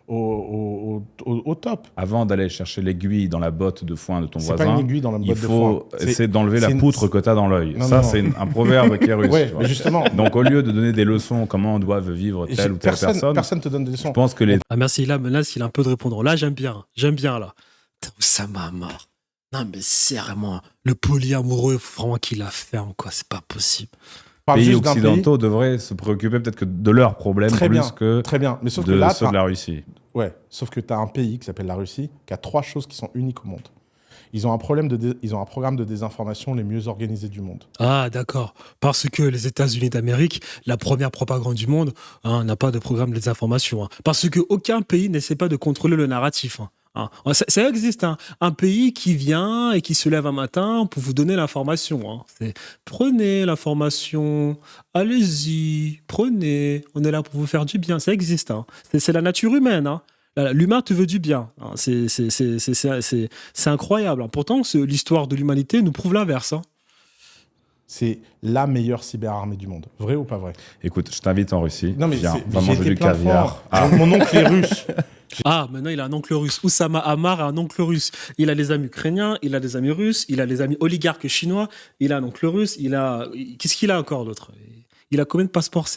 au top. Avant d'aller chercher l'aiguille dans la botte de foin de ton C'est pas voisin, une aiguille dans la botte il de faut foin. essayer d'enlever c'est la une- poutre que tu as dans l'œil. Non, Ça, non. c'est un proverbe qui est russe. Ouais, tu vois. mais justement, Donc, au lieu de donner des leçons comment doivent vivre telle ou telle personne, personne te donne des je leçons. pense que les Ah merci, là, il a un peu de répondre. Là, j'aime bien là. Putain, ça m'a marre. Non mais sérieusement, le polyamoureux, faut vraiment qu'il la ferme, quoi. C'est pas possible. Parle pays juste d'un occidentaux devraient se préoccuper peut-être que de leurs problèmes Très plus bien, que Très bien, mais sauf que de là, ceux de la Russie. ouais, sauf que tu as un pays qui s'appelle la Russie, qui a 3 choses qui sont uniques au monde. Ils ont un programme de désinformation les mieux organisés du monde. Ah d'accord. Parce que les États-Unis d'Amérique, la première propagande du monde, hein, n'a pas de programme de désinformation. Hein. Parce que aucun pays n'essaie pas de contrôler le narratif. Hein. Hein. Ça existe, hein. Un pays qui vient et qui se lève un matin pour vous donner l'information. Hein. Prenez l'information, allez-y, prenez. On est là pour vous faire du bien. Ça existe. Hein. C'est la nature humaine. Hein. L'humain te veut du bien. Hein. C'est incroyable. Hein. Pourtant, l'histoire de l'humanité nous prouve l'inverse. Hein. C'est la meilleure cyberarmée du monde. Vrai ou pas vrai? Écoute, je t'invite en Russie. Non, mais Viens, c'est- va j'ai manger été du plein de caviar. fois. Mon oncle est russe. Ah, maintenant il a un oncle russe. Oussama Hamar a un oncle russe. Il a des amis ukrainiens, il a des amis russes, il a des amis oligarques chinois, il a un oncle russe, Qu'est-ce qu'il a encore d'autre? Il a combien de passeports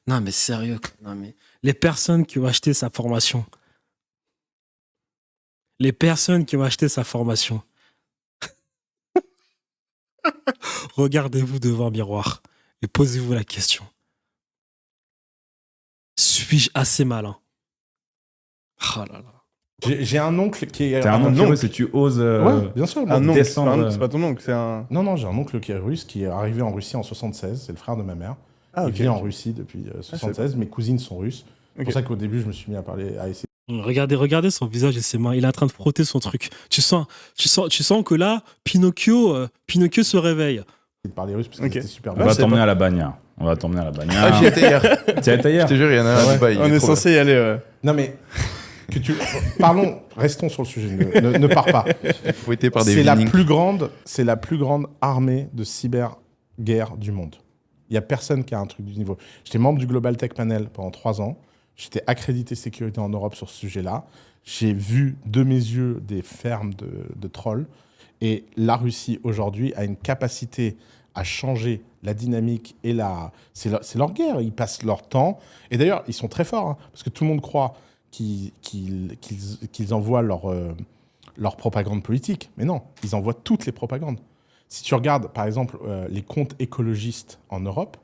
Non mais sérieux, non mais... Les personnes qui ont acheté sa formation. Regardez-vous devant un miroir et posez-vous la question. Suis-je assez malin? Oh là là. J'ai un oncle qui est. T'es un oncle oncle. russe et tu oses Ouais, bien sûr. Un oncle, descendre. c'est pas ton oncle, c'est un. Non, j'ai un oncle qui est russe, qui est arrivé en Russie en 76. C'est le frère de ma mère. Ah, Il ok. vit en Russie depuis 76. Mes cousines sont russes. C'est Ok. pour ça qu'au début, je me suis mis à essayer Regardez son visage et ses mains. Il est en train de frotter son truc. Tu sens que là, Pinocchio se réveille. de parler russe parce que Ok. c'était super On bien. va je sais t'emmener pas. à la Bagna. On va t'emmener à la Ah, Bagna. j'y étais hier. Tu as été hier? Je te jure, il y en a un à Dubaï. il On est trop censé y aller. Ouais. Non, mais. Parlons, restons sur le sujet. Ne pars pas. bien. Fouetté par des C'est la Vinings. c'est la plus grande armée de cyber-guerre du monde. Il n'y a personne qui a un truc du niveau. J'étais membre du Global Tech Panel pendant 3 ans. J'étais accrédité sécurité en Europe sur ce sujet-là. J'ai vu de mes yeux des fermes de trolls. Et la Russie, aujourd'hui, a une capacité à changer la dynamique et c'est leur guerre. Ils passent leur temps. Et d'ailleurs, ils sont très forts, hein, parce que tout le monde croit qu'ils envoient leur propagande politique. Mais non, ils envoient toutes les propagandes. Si tu regardes, par exemple, les comptes écologistes en Europe,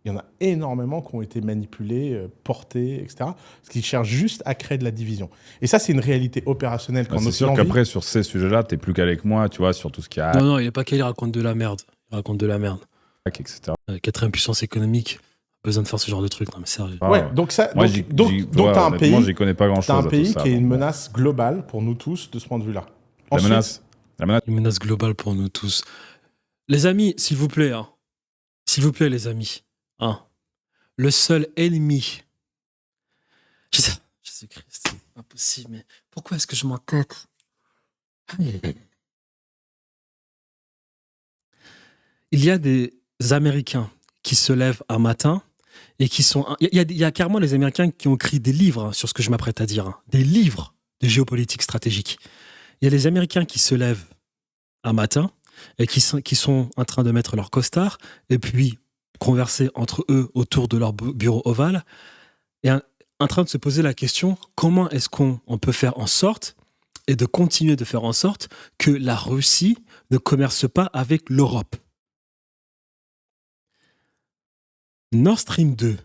il y en a énormément qui ont été manipulés, portés, etc. Parce qu'ils cherchent juste à créer de la division. Et ça, c'est une réalité opérationnelle Bah, qu'en c'est sûr Occident vit. qu'après, sur ces sujets-là, t'es plus calé que moi, tu vois, sur tout ce qui a Non, il est pas qu'il raconte de la merde. Il raconte de la merde. hack, etc. Quatrième puissance économique. Besoin de faire ce genre de truc. Non mais sérieux. Ah Ouais, donc ça, Moi, donc t'as un honnêtement, pays, j'y connais pas grand-chose. t'as un à pays tout ça, qui est une donc, menace globale pour nous tous de ce point de vue-là. La Ensuite, menace. Une menace globale pour nous tous. Les amis, s'il vous plaît, hein. S'il vous plaît, les amis. Hein. Le seul ennemi. Jésus-Christ, c'est pas possible, mais pourquoi est-ce que je m'entête? Il y a des Américains qui se lèvent un matin et qui sont. Il y a carrément les Américains qui ont écrit des livres hein, sur ce que je m'apprête à dire. Hein. Des livres de géopolitique stratégique. Il y a les Américains qui se lèvent un matin et qui sont en train de mettre leur costard et puis converser entre eux autour de leur bureau ovale et en train de se poser la question comment est-ce qu'on peut faire en sorte et de continuer de faire en sorte que la Russie ne commerce pas avec l'Europe. Nord Stream 2,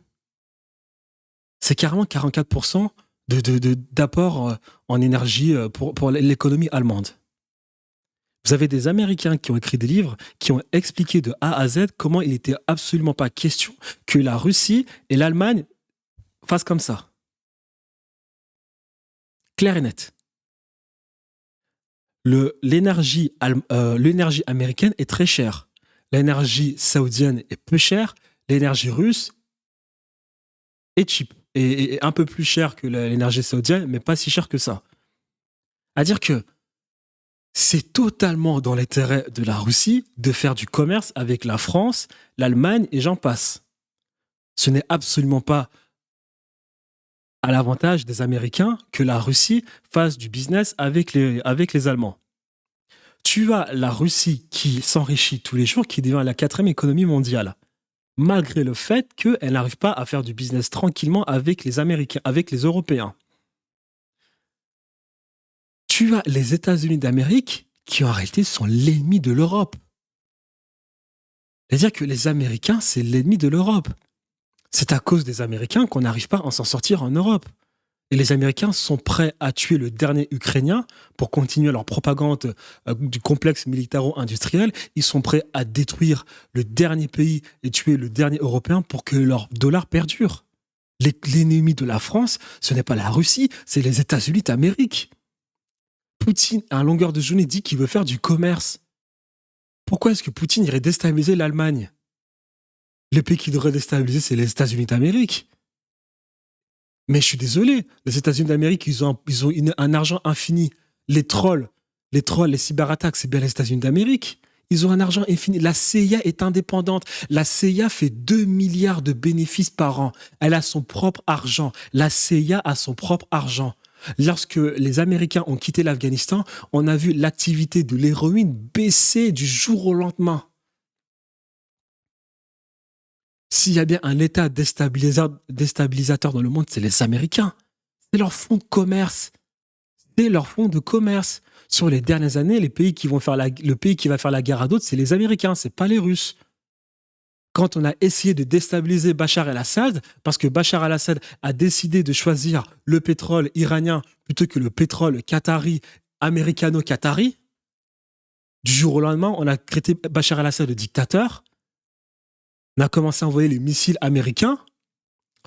c'est carrément 44% d'apport en énergie pour l'économie allemande. Vous avez des Américains qui ont écrit des livres qui ont expliqué de A à Z comment il n'était absolument pas question que la Russie et l'Allemagne fassent comme ça. Clair et net. L'énergie américaine est très chère. L'énergie saoudienne est peu chère. L'énergie russe est cheap. Et un peu plus chère que l'énergie saoudienne, mais pas si chère que ça. C'est-à-dire que c'est totalement dans l'intérêt de la Russie de faire du commerce avec la France, l'Allemagne et j'en passe. Ce n'est absolument pas à l'avantage des Américains que la Russie fasse du business avec les Allemands. Tu as la Russie qui s'enrichit tous les jours, qui devient la 4e économie mondiale, malgré le fait qu'elle n'arrive pas à faire du business tranquillement avec les Américains, avec les Européens. Tu as les États-Unis d'Amérique qui en réalité sont l'ennemi de l'Europe. C'est-à-dire que les Américains, c'est l'ennemi de l'Europe. C'est à cause des Américains qu'on n'arrive pas à s'en sortir en Europe. Et les Américains sont prêts à tuer le dernier Ukrainien pour continuer leur propagande du complexe militaro-industriel. Ils sont prêts à détruire le dernier pays et tuer le dernier Européen pour que leur dollar perdure. L'ennemi de la France, ce n'est pas la Russie, c'est les États-Unis d'Amérique. Poutine, à longueur de journée, dit qu'il veut faire du commerce. Pourquoi est-ce que Poutine irait déstabiliser l'Allemagne? Le pays qui devrait déstabiliser, c'est les États-Unis d'Amérique. Mais je suis désolé, les États-Unis d'Amérique, ils ont un argent infini. Les trolls, les cyberattaques, c'est bien les États-Unis d'Amérique. Ils ont un argent infini. La CIA est indépendante. La CIA fait 2 milliards de bénéfices par an. Elle a son propre argent. La CIA a son propre argent. Lorsque les Américains ont quitté l'Afghanistan, on a vu l'activité de l'héroïne baisser du jour au lendemain. S'il y a bien un État déstabilisateur dans le monde, c'est les Américains. C'est leur fonds de commerce. C'est leur fonds de commerce. Sur les dernières années, le pays qui va faire la guerre à d'autres, c'est les Américains, c'est pas les Russes. Quand on a essayé de déstabiliser Bachar el-Assad, parce que Bachar el-Assad a décidé de choisir le pétrole iranien plutôt que le pétrole qatari, américano-qatari, du jour au lendemain, on a traité Bachar el-Assad de dictateur. On a commencé à envoyer les missiles américains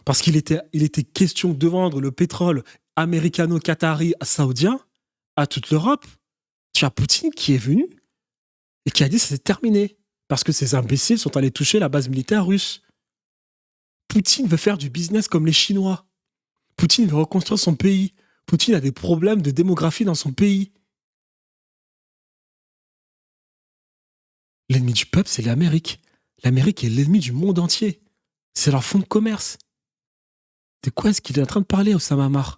parce qu'il était question de vendre le pétrole américano-qatari saoudien à toute l'Europe. Tu as Poutine qui est venu et qui a dit que c'est terminé parce que ces imbéciles sont allés toucher la base militaire russe. Poutine veut faire du business comme les Chinois. Poutine veut reconstruire son pays. Poutine a des problèmes de démographie dans son pays. L'ennemi du peuple, c'est l'Amérique. L'Amérique est l'ennemi du monde entier. C'est leur fonds de commerce. De quoi est-ce qu'il est en train de parler, Oussama Ammar?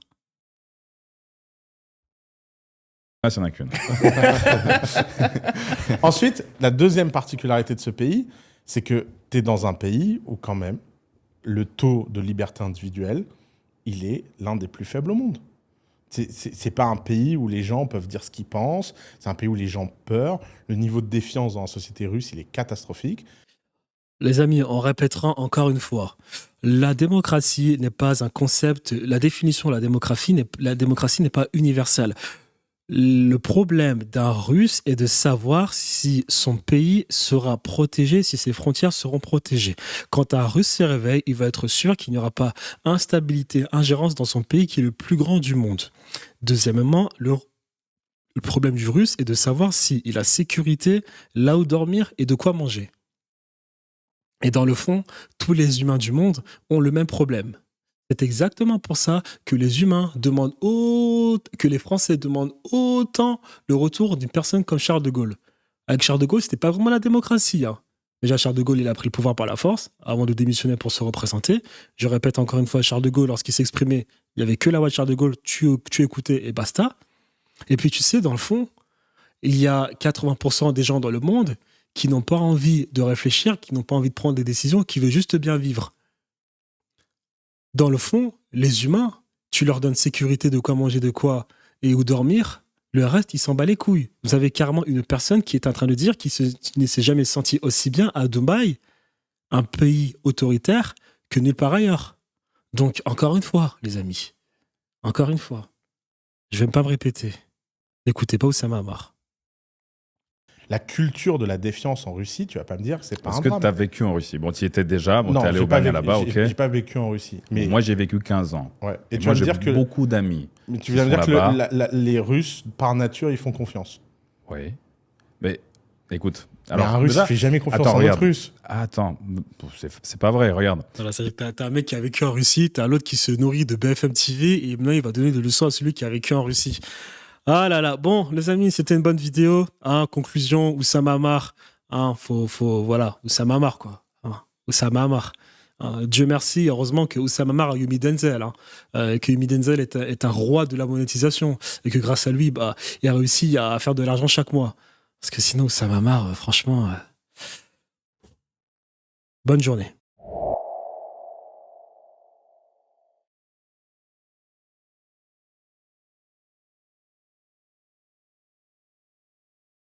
Ah, ça n'en a qu'une. Ensuite, la deuxième particularité de ce pays, c'est que tu es dans un pays où quand même le taux de liberté individuelle, il est l'un des plus faibles au monde. C'est pas un pays où les gens peuvent dire ce qu'ils pensent, c'est un pays où les gens ont peur. Le niveau de défiance dans la société russe, il est catastrophique. Les amis, on répétera encore une fois. La démocratie n'est pas un concept. La définition de la démocratie n'est pas universelle. Le problème d'un Russe est de savoir si son pays sera protégé, si ses frontières seront protégées. Quand un Russe se réveille, il va être sûr qu'il n'y aura pas instabilité, ingérence dans son pays qui est le plus grand du monde. Deuxièmement, le problème du Russe est de savoir s'il a sécurité, là où dormir et de quoi manger. Et dans le fond, tous les humains du monde ont le même problème. C'est exactement pour ça que les humains demandent que les Français demandent autant le retour d'une personne comme Charles de Gaulle. Avec Charles de Gaulle, c'était pas vraiment la démocratie. Déjà, Charles de Gaulle, il a pris le pouvoir par la force avant de démissionner pour se représenter. Je répète encore une fois, Charles de Gaulle, lorsqu'il s'exprimait, il n'y avait que la voix de Charles de Gaulle, tu écoutais et basta. Et puis, tu sais, dans le fond, il y a 80% des gens dans le monde qui n'ont pas envie de réfléchir, qui n'ont pas envie de prendre des décisions, qui veulent juste bien vivre. Dans le fond, les humains, tu leur donnes sécurité de quoi manger, de quoi et où dormir, le reste, ils s'en bat les couilles. Vous avez carrément une personne qui est en train de dire qu'il ne s'est jamais senti aussi bien à Dubaï, un pays autoritaire, que nulle part ailleurs. Donc, encore une fois, les amis, encore une fois, je vais pas me répéter. N'écoutez pas Oussama Ammar. La culture de la défiance en Russie, tu vas pas me dire que c'est pas Parce un que drame. tu as vécu en Russie. Bon, tu y étais déjà, bon, Non, tu es allé j'ai au pas Bagna vécu- là-bas, ok. j'ai pas vécu en Russie. Mais, Moi, j'ai vécu 15 ans. ouais. Et Et tu moi, vas me j'ai dire que, beaucoup d'amis. mais tu qui vas me sont dire que là-bas. les Russes, par nature, ils font confiance. Oui. Mais écoute. Mais un Russe, déjà- il fait jamais confiance Attends, en un regarde. autre Russe. Attends, c'est pas vrai, regarde. Voilà, c'est-à-dire que t'as un mec qui a vécu en Russie, t'as l'autre qui se nourrit de BFM TV et maintenant il va donner des leçons à celui qui a vécu en Russie. Ah là là, bon les amis, c'était une bonne vidéo. Conclusion, Oussama Ammar, voilà, Oussama Ammar quoi. Oussama Ammar. Dieu merci, heureusement que Oussama Ammar a eu Yumi Denzel, que Yumi Denzel est un roi de la monétisation et que grâce à lui, il a réussi à faire de l'argent chaque mois. Parce que sinon Oussama Ammar, franchement, bonne journée.